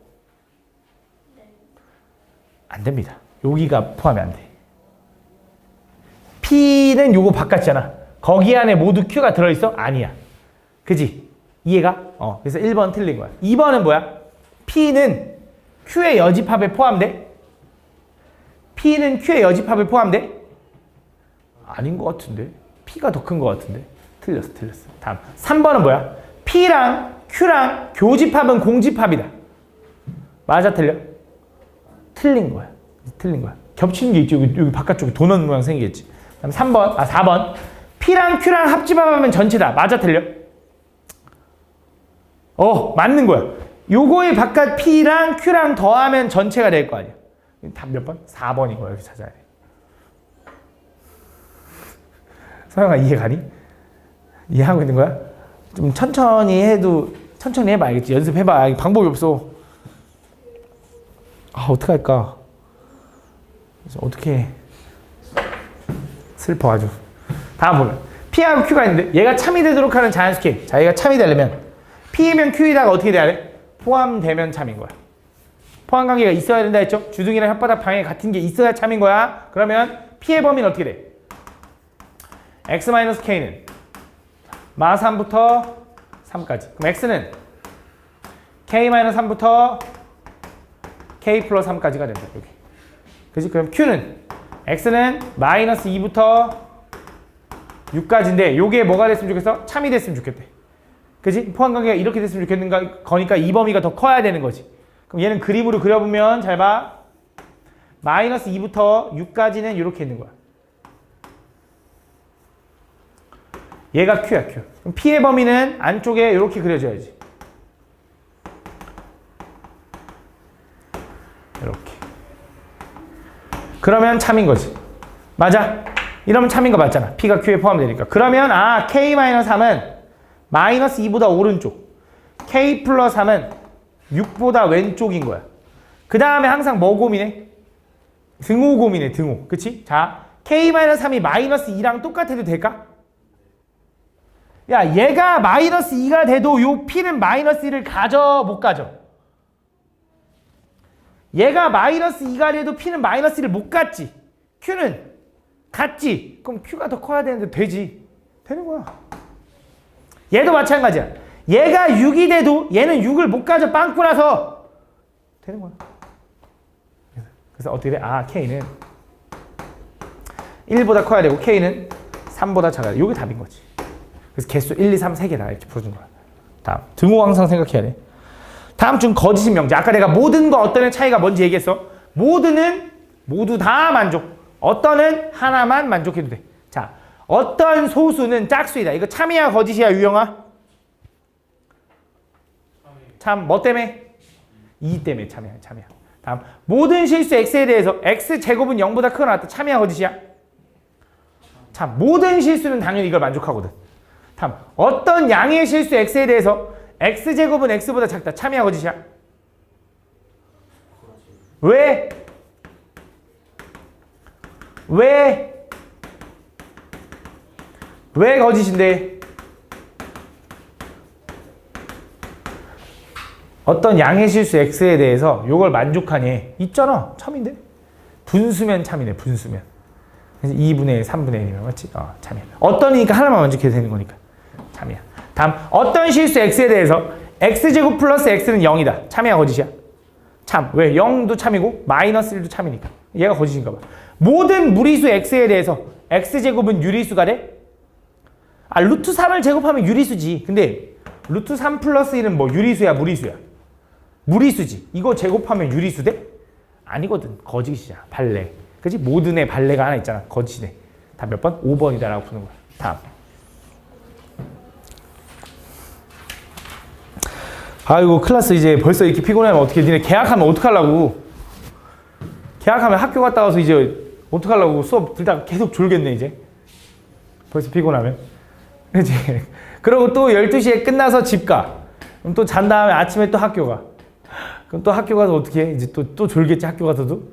안 됩니다. 여기가 포함이 안 돼. P는 요거 바깥이잖아. 거기 안에 모두 Q가 들어있어? 아니야. 그지? 이해가? 그래서 1번 틀린 거야. 2번은 뭐야? P는 Q의 여집합에 포함돼? P는 Q의 여집합에 포함돼? 아닌 것 같은데? P가 더 큰 것 같은데? 틀렸어. 다음 3번은 뭐야? P랑 Q랑 교집합은 공집합이다. 맞아, 틀려? 틀린 거야. 겹치는 게 있지. 여기 바깥쪽에 도넛 모양 생기겠지. 그다음 4번. P랑 Q랑 합집합하면 전체다. 맞아, 틀려? 맞는 거야. 요거의 바깥 P랑 Q랑 더하면 전체가 될 거 아니야. 답 몇 번? 4번인 거야. 이렇게 찾아야 돼. 서영아, 이해 가니? 이해하고 있는 거야? 좀 천천히 해봐. 알겠지? 연습해봐. 방법이 없어. 어떡할까? 어떻게 슬퍼 아주. 다음 보면 P하고 Q가 있는데 얘가 참이 되도록 하는 자연수 K. 자, 얘가 참이 되려면 P이면 Q에다가 어떻게 돼야 돼? 포함되면 참인 거야. 포함 관계가 있어야 된다 했죠? 주둥이랑 혓바닥 방향이 같은 게 있어야 참인 거야. 그러면 P의 범위는 어떻게 돼? X-K는 마3부터 3까지. 그럼 X는 K-3부터 K 플러스 3까지가 된다. 여기. 그치? 그럼 Q는 X는 마이너스 2부터 6까지인데 요게 뭐가 됐으면 좋겠어? 참이 됐으면 좋겠대. 그치? 포함관계가 이렇게 됐으면 좋겠는가? 거니까 이 범위가 더 커야 되는 거지. 그럼 얘는 그림으로 그려보면 잘 봐. 마이너스 2부터 6까지는 이렇게 있는 거야. 얘가 Q야, Q. 그럼 P의 범위는 안쪽에 이렇게 그려져야지. 이렇게. 그러면 참인 거지. 맞아? 이러면 참인 거 맞잖아. P가 Q에 포함되니까. 그러면 K-3은 마이너스 2보다 오른쪽. K 플러스 3은 6보다 왼쪽인 거야. 그 다음에 항상 뭐 고민해? 등호 고민해, 등호. 그치? 자, K-3이 마이너스 2랑 똑같아도 될까? 야, 얘가 마이너스 2가 돼도 요 P는 마이너스 1을 가져, 못 가져? 얘가 마이너스 2가 돼도 P는 마이너스 1을 못 갔지. Q는 갔지. 그럼 Q가 더 커야 되는데 되지. 되는 거야. 얘도 마찬가지야. 얘가 6이 돼도 얘는 6을 못 가져, 빵꾸라서. 되는 거야. 그래서 어떻게 돼? K는 1보다 커야 되고 K는 3보다 작아야 돼. 이게 답인 거지. 그래서 개수 1, 2, 3, 3개다 이렇게 풀어준 거야. 다음, 등호 항상 생각해야 돼. 다음 중 거짓인 명제. 아까 내가 모든과 어떤의 차이가 뭔지 얘기했어. 모든은 모두 다 만족. 어떤은 하나만 만족해도 돼. 자, 어떤 소수는 짝수이다. 이거 참이야 거짓이야 유영아? 참, 뭐 때문에? 2 때문에 참이야. 다음, 모든 실수 x에 대해서 x제곱은 0보다 크거나 같다. 참이야 거짓이야? 참, 모든 실수는 당연히 이걸 만족하거든. 다음, 어떤 양의 실수 x에 대해서 x제곱은 x보다 작다. 참이야 거짓이야? 왜? 왜 거짓인데? 어떤 양의 실수 x에 대해서 이걸 만족하니? 있잖아. 참인데? 분수면 참이네. 분수면. 그래서 2분의 3분의 1이면 맞지? 참이야. 어떤이니까 하나만 만족해도 되는 거니까. 참이야. 다음, 어떤 실수 x에 대해서 x제곱 플러스 x는 0이다. 참이야 거짓이야? 참. 왜? 0도 참이고 마이너스 1도 참이니까. 얘가 거짓인가 봐. 모든 무리수 x에 대해서 x제곱은 유리수가 돼? 루트 3을 제곱하면 유리수지. 근데 루트 3 플러스 1은 뭐 유리수야 무리수야? 무리수지. 이거 제곱하면 유리수 돼? 아니거든. 거짓이야. 발레. 그치? 모든의 발레가 하나 있잖아. 거짓이네. 다 몇 번? 5번이다 라고 푸는 거야. 다음. 아이고 클래스 이제 벌써 이렇게 피곤하면 어떻게 니네 계약하면 어떡하려고. 계약하면 학교 갔다 와서 이제 어떡하려고 수업 들다가 계속 졸겠네 이제. 벌써 피곤하면. 그치? 그러고 또 12시에 끝나서 집 가. 그럼 또 잔 다음에 아침에 또 학교 가. 그럼 또 학교 가서 어떻게 해? 이제 또 졸겠지 학교 가서도.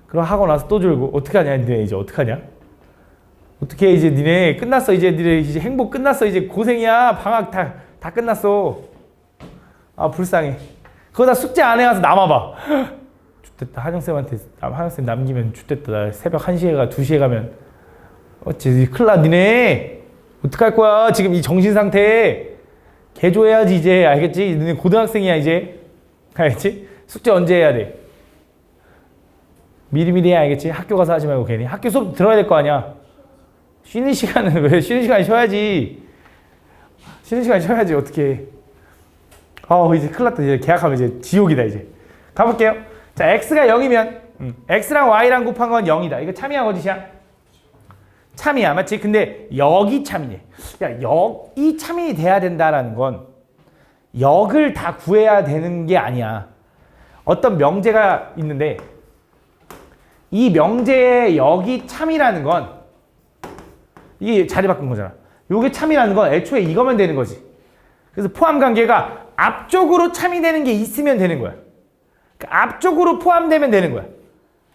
그럼 하고 나서 또 졸고 어떡하냐 니네 이제 어떡하냐? 어떻게 이제 니네 끝났어 이제 니네 이제 행복 끝났어 이제 고생이야 방학 다 끝났어. 불쌍해. 그거 다 숙제 안 해와서 남아봐. X됐다. 한영쌤한테 한영쌤 남기면 X됐다. 나 새벽 1시에 가 2시에 가면 어찌 큰일 나 니네. 어떡할 거야 지금 이 정신 상태에. 개조해야지 이제. 알겠지? 너네 고등학생이야 이제. 알겠지? 숙제 언제 해야 돼? 미리미리 해야 알겠지? 학교 가서 하지 말고 괜히. 학교 수업 들어야 될 거 아니야. 쉬는 시간은 왜? 쉬는 시간에 쉬어야지. 쉬는 시간에 쉬어야지 어떻게. 이제 큰일 났다. 이제 계약하면 이제 지옥이다 이제. 가볼게요. 자, x가 0이면 x랑 y랑 곱한 건 0이다. 이거 참이야 거짓이야? 참이야. 맞지? 근데 여기 참이네. 야, 이 참이 돼야 된다라는 건 역을 다 구해야 되는 게 아니야. 어떤 명제가 있는데 이 명제의 역이 참이라는 건 이게 자리 바꾼 거잖아. 요게 참이라는 건 애초에 이거면 되는 거지. 그래서 포함 관계가 앞쪽으로 참이 되는 게 있으면 되는 거야. 그러니까 앞쪽으로 포함되면 되는 거야.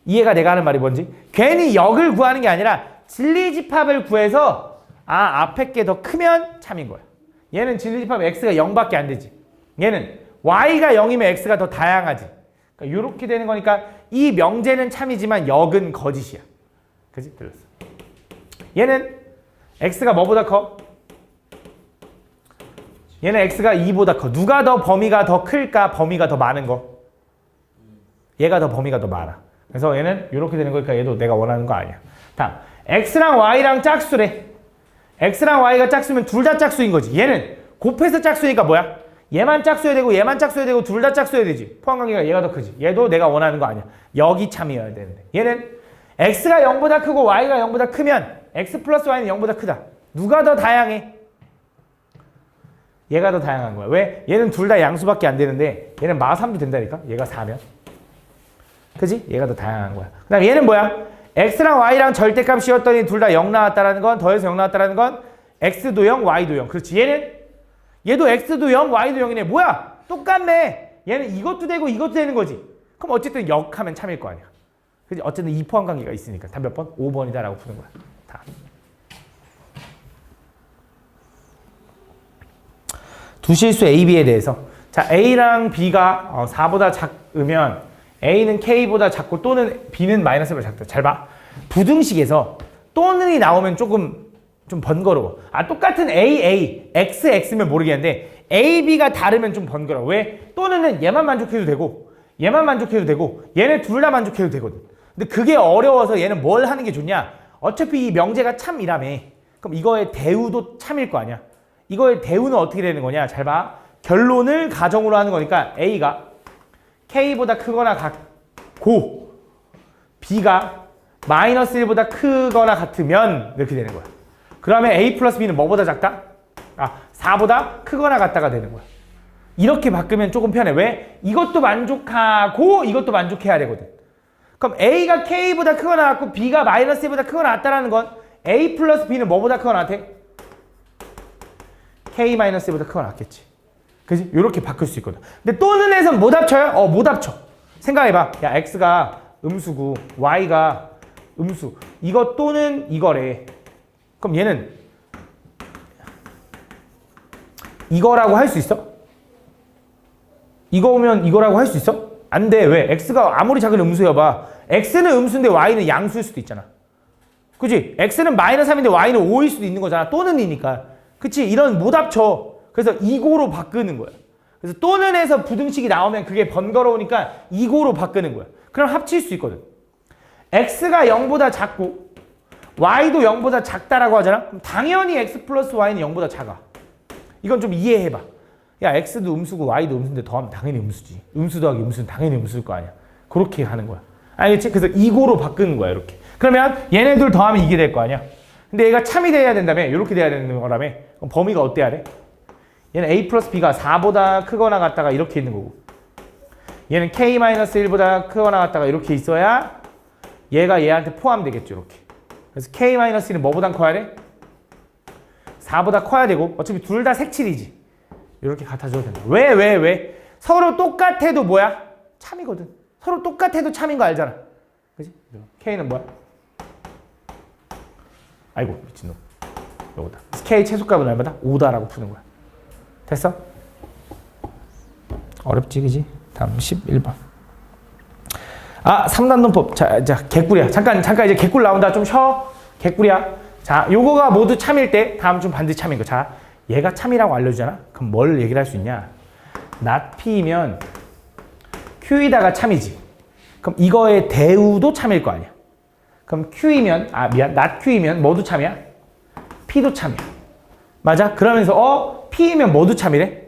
이해가 내가 하는 말이 뭔지? 괜히 역을 구하는 게 아니라 진리집합을 구해서 앞에 게 더 크면 참인 거야. 얘는 진리집합 x가 0밖에 안 되지. 얘는 y가 0이면 x가 더 다양하지. 그러니까 이렇게 되는 거니까 이 명제는 참이지만 역은 거짓이야. 그지? 들렸어. 얘는 x가 뭐보다 커? 얘는 x가 2보다 커. 누가 더 범위가 더 클까? 범위가 더 많은 거. 얘가 더 범위가 더 많아. 그래서 얘는 이렇게 되는 거니까 얘도 내가 원하는 거 아니야. 다음, x랑 y랑 짝수래. x랑 y가 짝수면 둘 다 짝수인 거지. 얘는 곱해서 짝수니까 뭐야? 얘만 짝수여야 되고 얘만 짝수여야 되고 둘 다 짝수여야 되지. 포함관계가 얘가 더 크지. 얘도 내가 원하는 거 아니야. 여기 참이어야 되는데. 얘는 x가 0보다 크고 y가 0보다 크면 x 플러스 y는 0보다 크다. 누가 더 다양해? 얘가 더 다양한 거야. 왜? 얘는 둘 다 양수밖에 안 되는데 얘는 마3도 된다니까? 얘가 4면. 그지? 얘가 더 다양한 거야. 그 다음에 얘는 뭐야? x랑 y랑 절대값이었더니 둘 다 0 나왔다라는 건, 더해서 0 나왔다라는 건 x도 0, y도 0. 그렇지. 얘도 x도 0, y도 0이네. 뭐야? 똑같네. 얘는 이것도 되고 이것도 되는 거지. 그럼 어쨌든 역하면 참일 거 아니야. 그지? 어쨌든 이 포함 관계가 있으니까. 답 몇 번? 5번이다 라고 푸는 거야. 다. 두 실수 A, B에 대해서. 자, A랑 B가 4보다 작으면 A는 K보다 작고 또는 B는 마이너스보다 작다. 잘 봐. 부등식에서 또는이 나오면 좀 번거로워. 똑같은 A, X, X면 모르겠는데 A, B가 다르면 좀 번거로워. 왜? 또는은 얘만 만족해도 되고 얘만 만족해도 되고 얘네 둘 다 만족해도 되거든. 근데 그게 어려워서 얘는 뭘 하는 게 좋냐? 어차피 이 명제가 참이라며. 그럼 이거의 대우도 참일 거 아니야. 이거의 대우는 어떻게 되는 거냐? 잘 봐. 결론을 가정으로 하는 거니까 A가 K보다 크거나 같고 B가 마이너스 1보다 크거나 같으면 이렇게 되는 거야. 그러면 A 플러스 B는 뭐보다 작다? 4보다 크거나 같다가 되는 거야. 이렇게 바꾸면 조금 편해. 왜? 이것도 만족하고 이것도 만족해야 되거든. 그럼 A가 K보다 크거나 같고 B가 마이너스 1보다 크거나 같다라는 건 A 플러스 B는 뭐보다 크거나 같아? K-1보다 크거나 같겠지. 그지? 이렇게 바꿀 수 있거든. 근데 또는 해서 못 합쳐요? 못 합쳐. 생각해봐. 야, X가 음수고 Y가 음수. 이거 또는 이거래. 그럼 얘는 이거라고 할 수 있어? 이거 오면 이거라고 할 수 있어? 안 돼. 왜? X가 아무리 작은 음수여봐. X는 음수인데 Y는 양수일 수도 있잖아. 그치? X는 마이너스 3인데 Y는 5일 수도 있는 거잖아. 또는이니까. 그치? 이런 못 합쳐. 그래서 이고로 바꾸는 거야. 그래서 또는 해서 부등식이 나오면 그게 번거로우니까 이고로 바꾸는 거야. 그럼 합칠 수 있거든. X가 0보다 작고 Y도 0보다 작다라고 하잖아. 그럼 당연히 X 플러스 Y는 0보다 작아. 이건 좀 이해해봐. 야, X도 음수고 Y도 음수인데 더하면 당연히 음수지. 음수 더하기 음수는 당연히 음수일 거 아니야. 그렇게 하는 거야. 알겠지? 그래서 이고로 바꾸는 거야. 이렇게. 그러면 얘네들 더하면 이게 될 거 아니야. 근데 얘가 참이 돼야 된다며. 이렇게 돼야 되는 거라며. 그럼 범위가 어때야 돼? 얘는 A 플러스 B가 4보다 크거나 같다가 이렇게 있는 거고 얘는 K-1보다 크거나 같다가 이렇게 있어야 얘가 얘한테 포함되겠죠. 이렇게. 그래서 K-1는 뭐보다 커야 돼? 4보다 커야 되고 어차피 둘 다 색칠이지. 이렇게 같아줘도 된다. 왜? 서로 똑같아도 뭐야? 참이거든. 서로 똑같아도 참인 거 알잖아. 그치? K는 뭐야? 아이고 미친놈. 요거다. K 최소값은 얼마다? 5다라고 푸는 거야. 됐어? 어렵지, 그지? 다음 11번. 아, 3단론법. 자, 개꿀이야. 잠깐 이제 개꿀 나온다. 좀 쉬어. 개꿀이야. 자, 요거가 모두 참일 때 다음 중 반드시 참인 거. 자, 얘가 참이라고 알려주잖아. 그럼 뭘 얘기를 할 수 있냐? not P이면 Q이다가 참이지. 그럼 이거의 대우도 참일 거 아니야. 그럼 Q이면, not Q이면 뭐도 참이야? P도 참이야. 맞아? 그러면서 P이면 뭐도 참이래?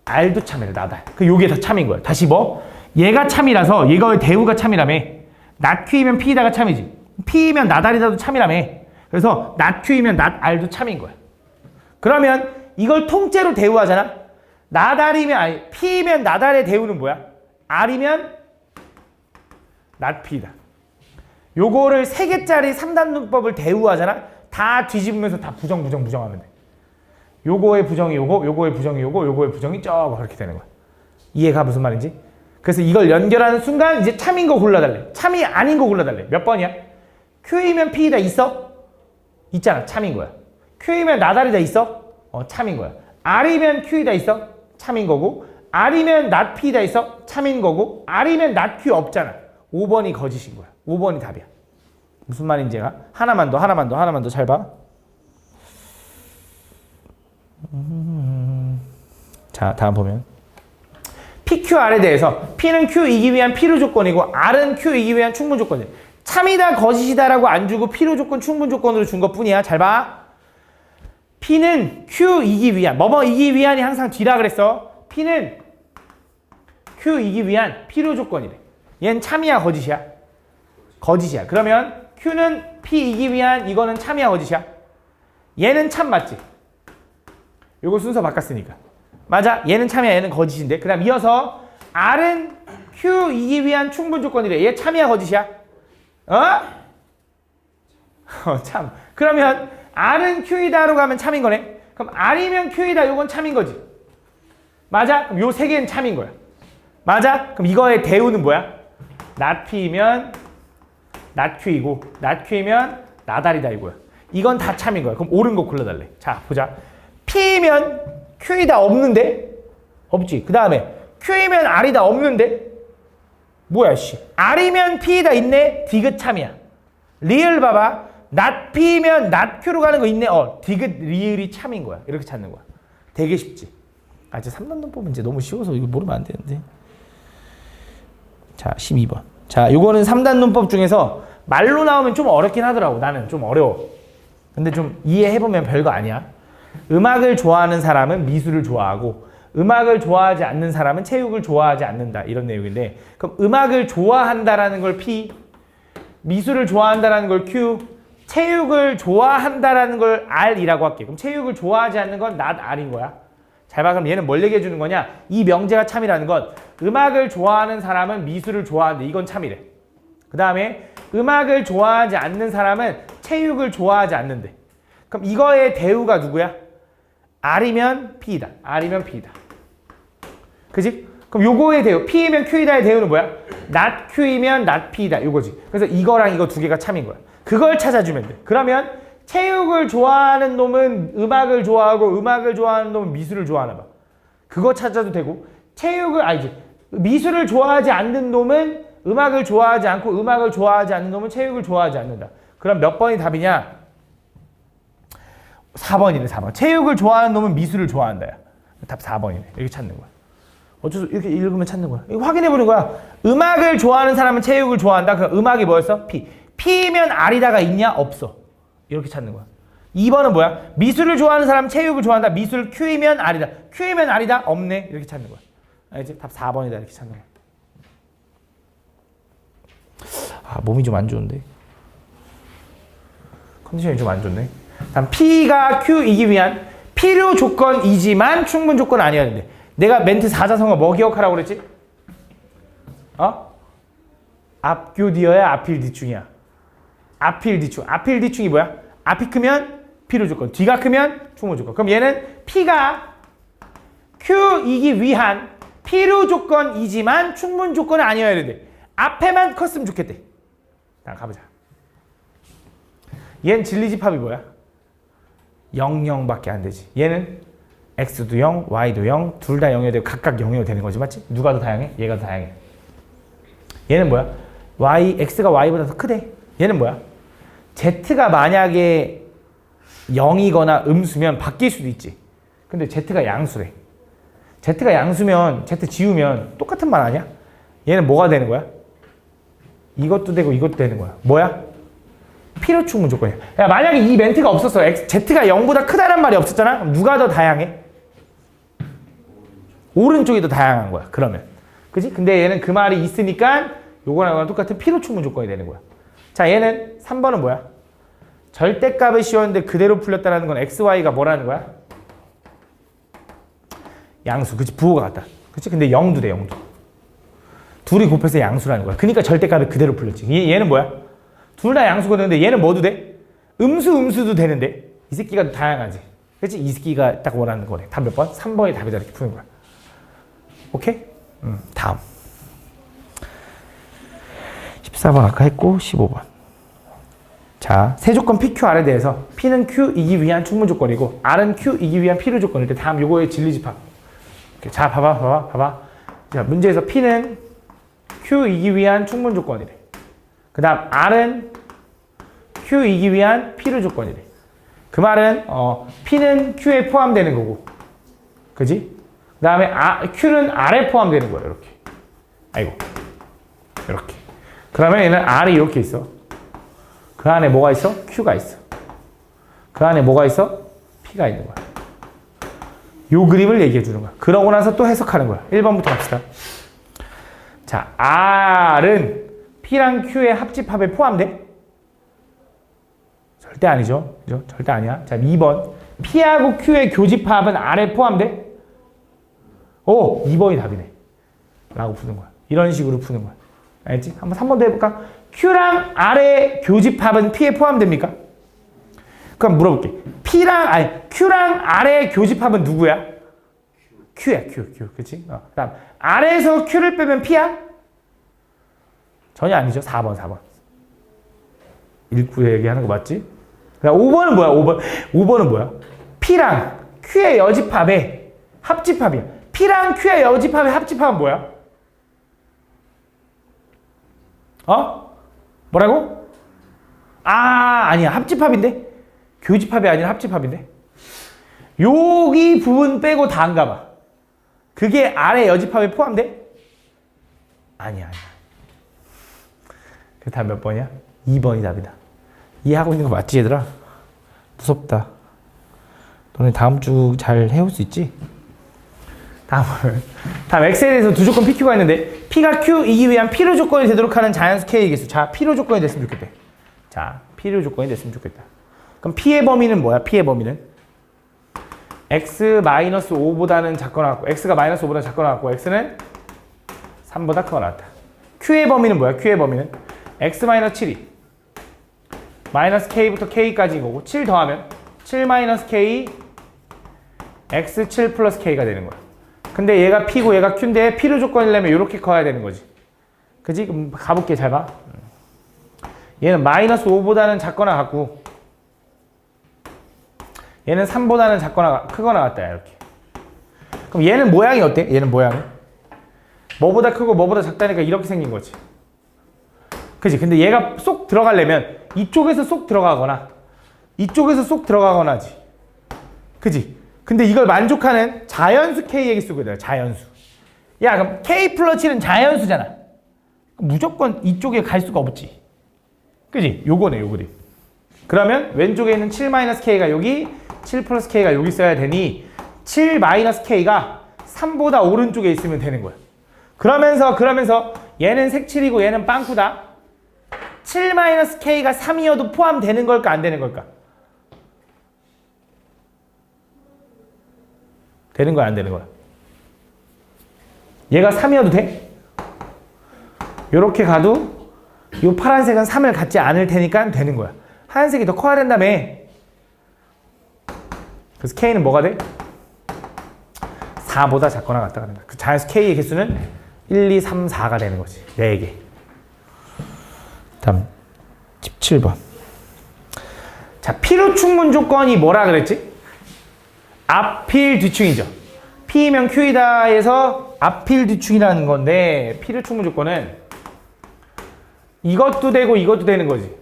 R도 참이래. 나다. 그 요게 다 참인 거야. 다시 뭐? 얘가 참이라서 이거의 대우가 참이라며. not Q이면 P이다가 참이지. P이면 not R이다도 참이라며. 그래서 not Q이면 not R도 참인 거야. 그러면 이걸 통째로 대우하잖아. not R이면 P이면 not R의 대우는 뭐야? R이면 not P다. 요거를 3개짜리 3단문법을 대우하잖아. 다 뒤집으면서 다 부정하면 돼. 요거의 부정이 요거, 요거의 부정이 요거, 요거의 부정이 저거 그렇게 되는 거야. 이해가 무슨 말인지? 그래서 이걸 연결하는 순간 이제 참인 거 골라달래. 참이 아닌 거 골라달래. 몇 번이야? Q이면 P이다 있어? 있잖아. 참인 거야. Q이면 not R이다 있어? 참인 거야. R이면 Q이다 있어? 참인 거고. R이면 not P이다 있어? 참인 거고. R이면 not Q 없잖아. 5번이 거짓인 거야. 5번이 답이야. 무슨 말인지가? 하나만 더 잘 봐. 자, 다음 보면 PQR에 대해서 P는 Q 이기 위한 필요 조건이고 R은 Q 이기 위한 충분 조건이야. 참이다 거짓이다라고 안 주고 필요 조건 충분 조건으로 준 것뿐이야. 잘 봐. P는 Q 이기 위한 뭐뭐 이기 위한이 항상 뒤라 그랬어. P는 Q 이기 위한 필요 조건이래. 얘는 참이야 거짓이야? 거짓이야. 그러면 Q는 P 이기 위한 이거는 참이야 거짓이야? 얘는 참 맞지? 요거 순서 바꿨으니까. 맞아. 얘는 참이야 얘는 거짓인데. 그 다음 이어서 R은 Q 이기 위한 충분 조건이래. 얘 참이야 거짓이야? 참. 그러면 R은 Q이다로 가면 참인 거네. 그럼 R이면 Q이다 요건 참인 거지. 맞아? 그럼 요 3개는 참인 거야. 맞아? 그럼 이거의 대우는 뭐야? not P이면 not Q이고 not Q이면 not R이다 이거야. 이건 다 참인 거야. 그럼 옳은 거 골라달래. 자 보자. P이면 Q이다 없는데? 없지. 그 다음에 Q이면 R이다 없는데? 뭐야 씨. R이면 P이다 있네? 디귿 참이야. 리을 봐봐. not P면 not Q로 가는 거 있네? 디귿 리을이 참인 거야. 이렇게 찾는 거야. 되게 쉽지. 이제 3단론법은 이제 너무 쉬워서 이거 모르면 안 되는데. 자, 12번. 자, 요거는 3단론법 중에서 말로 나오면 좀 어렵긴 하더라고. 나는 좀 어려워. 근데 좀 이해해보면 별거 아니야. 음악을 좋아하는 사람은 미술을 좋아하고 음악을 좋아하지 않는 사람은 체육을 좋아하지 않는다. 이런 내용인데 그럼 음악을 좋아한다라는 걸 P, 미술을 좋아한다라는 걸 Q, 체육을 좋아한다라는 걸 R이라고 할게. 그럼 체육을 좋아하지 않는 건 not R인 거야. 잘 봐. 그럼 얘는 뭘 얘기해 주는 거냐? 이 명제가 참이라는 건 음악을 좋아하는 사람은 미술을 좋아하는데 이건 참이래. 그 다음에 음악을 좋아하지 않는 사람은 체육을 좋아하지 않는데. 그럼 이거의 대우가 누구야? R이면 P이다. R이면 P이다. 그지? 그럼 요거의 대우, P이면 Q이다의 대우는 뭐야? not Q이면 not P이다. 요거지. 그래서 이거랑 이거 두 개가 참인 거야. 그걸 찾아주면 돼. 그러면 체육을 좋아하는 놈은 음악을 좋아하고 음악을 좋아하는 놈은 미술을 좋아하나 봐. 그거 찾아도 되고 미술을 좋아하지 않는 놈은 음악을 좋아하지 않고 음악을 좋아하지 않는 놈은 체육을 좋아하지 않는다. 그럼 몇 번이 답이냐? 4번이네 4번. 체육을 좋아하는 놈은 미술을 좋아한다. 답 4번이네. 이렇게 찾는 거야. 어쩌서 이렇게 읽으면 찾는 거야. 이거 확인해보는 거야. 음악을 좋아하는 사람은 체육을 좋아한다. 그럼 음악이 뭐였어? P. P면 R이다가 있냐? 없어. 이렇게 찾는 거야. 2번은 뭐야? 미술을 좋아하는 사람은 체육을 좋아한다. 미술 Q이면 R이다. Q이면 R이다? 없네. 이렇게 찾는 거야. 알지? 답 4번이다. 이렇게 찾는 거야. 몸이 좀 안 좋은데. 컨디션이 좀 안 좋네. 다음 P가 Q이기 위한 필요 조건이지만 충분 조건 아니어야 되는데. 내가 멘트 4자성어 뭐 기억하라고 그랬지? 앞교디어야 앞일 뒤충이야. 앞일 뒤충. 앞일 뒤충이 뭐야? 앞이 크면 필요 조건, 뒤가 크면 충분 조건. 그럼 얘는 P가 Q이기 위한 필요 조건이지만 충분 조건은 아니어야 되는데 앞에만 컸으면 좋겠대. 자, 가보자. 얘는 진리집합이 뭐야? 0, 0밖에 안 되지. 얘는 X도 0, Y도 0, 둘 다 0이 되고 각각 0이 되는 거지, 맞지? 누가 더 다양해? 얘가 더 다양해. 얘는 뭐야? x가 y보다 더 크대. 얘는 뭐야? z가 만약에 0이거나 음수면 바뀔 수도 있지. 근데 z가 양수래. z가 양수면 z 지우면 똑같은 말 아니야? 얘는 뭐가 되는 거야? 이것도 되고 이것도 되는 거야. 뭐야? 필요충 무조건이야. 야, 만약에 이 멘트가 없었어. z가 0보다 크다는 말이 없었잖아? 그럼 누가 더 다양해? 오른쪽이 더 다양한 거야. 그러면. 그지? 근데 얘는 그 말이 있으니까 요거랑 똑같은 필요충 무조건이 되는 거야. 자, 얘는 3번은 뭐야? 절대값을 씌웠는데 그대로 풀렸다는 건 xy가 뭐라는 거야? 양수. 그치? 부호가 같다. 그치? 근데 0도 돼, 0도. 둘이 곱해서 양수라는 거야. 그러니까 절대값을 그대로 풀렸지. 얘는 뭐야? 둘 다 양수가 되는데 얘는 뭐도 돼? 음수도 되는데 이 새끼가 더 다양하지. 그치? 이 새끼가 딱 원하는 거네. 답 몇 번? 3번이 답이다. 이렇게 푸는 거야. 오케이? 다음. 14번 아까 했고 15번. 자, 세 조건 PQR에 대해서 P는 Q이기 위한 충분 조건이고 R은 Q이기 위한 필요 조건일 때 다음 요거의 진리집합. 자, 봐봐. 자, 문제에서 P는 Q이기 위한 충분 조건이래. 그 다음 R은 Q이기 위한 필요 조건이래. 그 말은 P는 Q에 포함되는 거고, 그지? 그 다음에 Q는 R에 포함되는 거야. 이렇게. 아이고, 이렇게. 그러면 얘는 R이 이렇게 있어. 그 안에 뭐가 있어? Q가 있어. 그 안에 뭐가 있어? P가 있는 거야. 요 그림을 얘기해 주는 거야. 그러고 나서 또 해석하는 거야. 1번부터 갑시다. 자, R은 P랑 Q의 합집합에 포함돼? 절대 아니죠. 그죠? 절대 아니야. 자, 2번. P하고 Q의 교집합은 R에 포함돼? 오, 2번이 답이네. 라고 푸는 거야. 이런 식으로 푸는 거야. 알겠지? 한번 3번도 해볼까? Q랑 R의 교집합은 P에 포함됩니까? 그럼 물어볼게. Q랑 R의 교집합은 누구야? Q야, Q. 그치? 다음. R에서 Q를 빼면 P야? 전혀 아니죠. 4번. 읽고 얘기하는 거 맞지? 5번은 뭐야? 5번은 뭐야? P랑 Q의 여집합의 합집합이야. P랑 Q의 여집합의 합집합은 뭐야? 뭐라고? 아니야. 합집합인데? 교집합이 아니라 합집합인데? 여기 부분 빼고 다 안 가봐. 그게 R의 여집합에 포함돼? 아니야. 그 다음 몇 번이야? 2번이 답이다. 이해하고 있는 거 맞지, 얘들아? 무섭다. 너네 다음 주 잘 해올 수 있지? 다음 X에 대해서 두 조건 PQ가 있는데 P가 Q이기 위한 필요 조건이 되도록 하는 자연수 K의 개수. 자, 필요 조건이 됐으면 좋겠대. 자, 필요 조건이 됐으면 좋겠다. 그럼 P의 범위는 뭐야? P의 범위는 X-5보다는 작거나 같고 X가 -5보다 작거나 같고 X는 3보다 크거나 같다. Q의 범위는 뭐야? Q의 범위는 X-7이 -K부터 K까지인 거고 7 더하면 7-K X7 플러스 K가 되는 거야. 근데 얘가 P고 얘가 Q인데 필요 조건이려면 이렇게 커야 되는 거지. 그지? 그럼 가볼게. 잘 봐. 얘는 -5보다는 작거나 같고 얘는 3보다는 작거나 크거나 같다. 이렇게. 그럼 얘는 모양이 어때? 얘는 모양이 뭐보다 크고 뭐보다 작다니까 이렇게 생긴 거지. 그지? 근데 얘가 쏙 들어가려면 이쪽에서 쏙 들어가거나 이쪽에서 쏙 들어가거나 하지. 그지? 근데 이걸 만족하는 자연수 K의 개수거든. 자연수. 야, 그럼 K 플러스 7은 자연수잖아. 무조건 이쪽에 갈 수가 없지. 그지? 요거네, 요거네. 그러면 왼쪽에 있는 7-K가 여기, 7 플러스 K가 여기 있어야 되니 7-K가 3보다 오른쪽에 있으면 되는 거야. 그러면서 얘는 색칠이고 얘는 빵꾸다. 7-K가 3이어도 포함되는 걸까 안 되는 걸까? 되는 거야 안 되는 거야? 얘가 3이어도 돼? 요렇게 가도 요 파란색은 3을 갖지 않을 테니까 되는 거야. 하얀색이 더 커야 된다며. 그래서 K는 뭐가 돼? 4보다 작거나 같다가 된다. 그 자연수 K의 개수는 1, 2, 3, 4가 되는 거지. 4개. 다음 17번. 자, 필요 충분 조건이 뭐라 그랬지? 앞필 뒤충이죠. P면 Q이다 해서 앞필 뒤충이라는 건데 필요 충분 조건은 이것도 되고 이것도 되는 거지.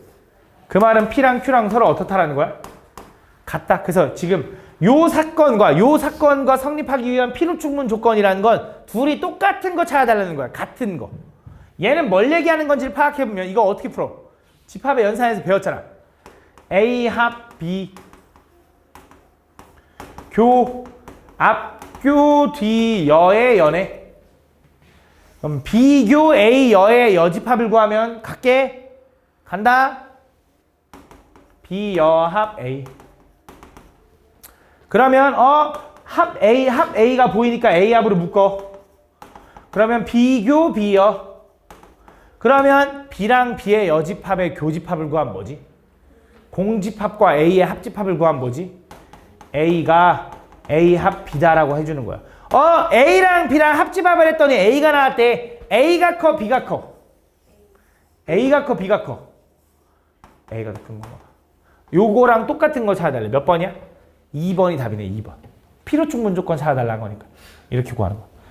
그 말은 P랑 Q랑 서로 어떻다라는 거야? 같다. 그래서 지금 요 사건과 성립하기 위한 필요충분 조건이라는 건 둘이 똑같은 거 찾아달라는 거야. 같은 거. 얘는 뭘 얘기하는 건지를 파악해보면 이거 어떻게 풀어? 집합의 연산에서 배웠잖아. A 합 B 교 앞교 뒤 여의 연에 그럼 B교 A 여의 여집합을 구하면 갈게. 간다. B 여 합 A. 그러면 합 A가 보이니까 A 합으로 묶어. 그러면 B교 B여. 그러면 B랑 B의 여집합의 교집합을 구하면 뭐지? 공집합과 A의 합집합을 구하면 뭐지? A가 A 합 B다라고 해주는 거야. A랑 B랑 합집합을 했더니 A가 나왔대. A가 커 B가 커? A가 커 B가 커? A가 더 큰 건가 봐. 요거랑 똑같은 거 찾아달래. 몇 번이야? 2번이 답이네. 2번. 필요충분 조건 찾아달라는 거니까 이렇게 구하는 거야.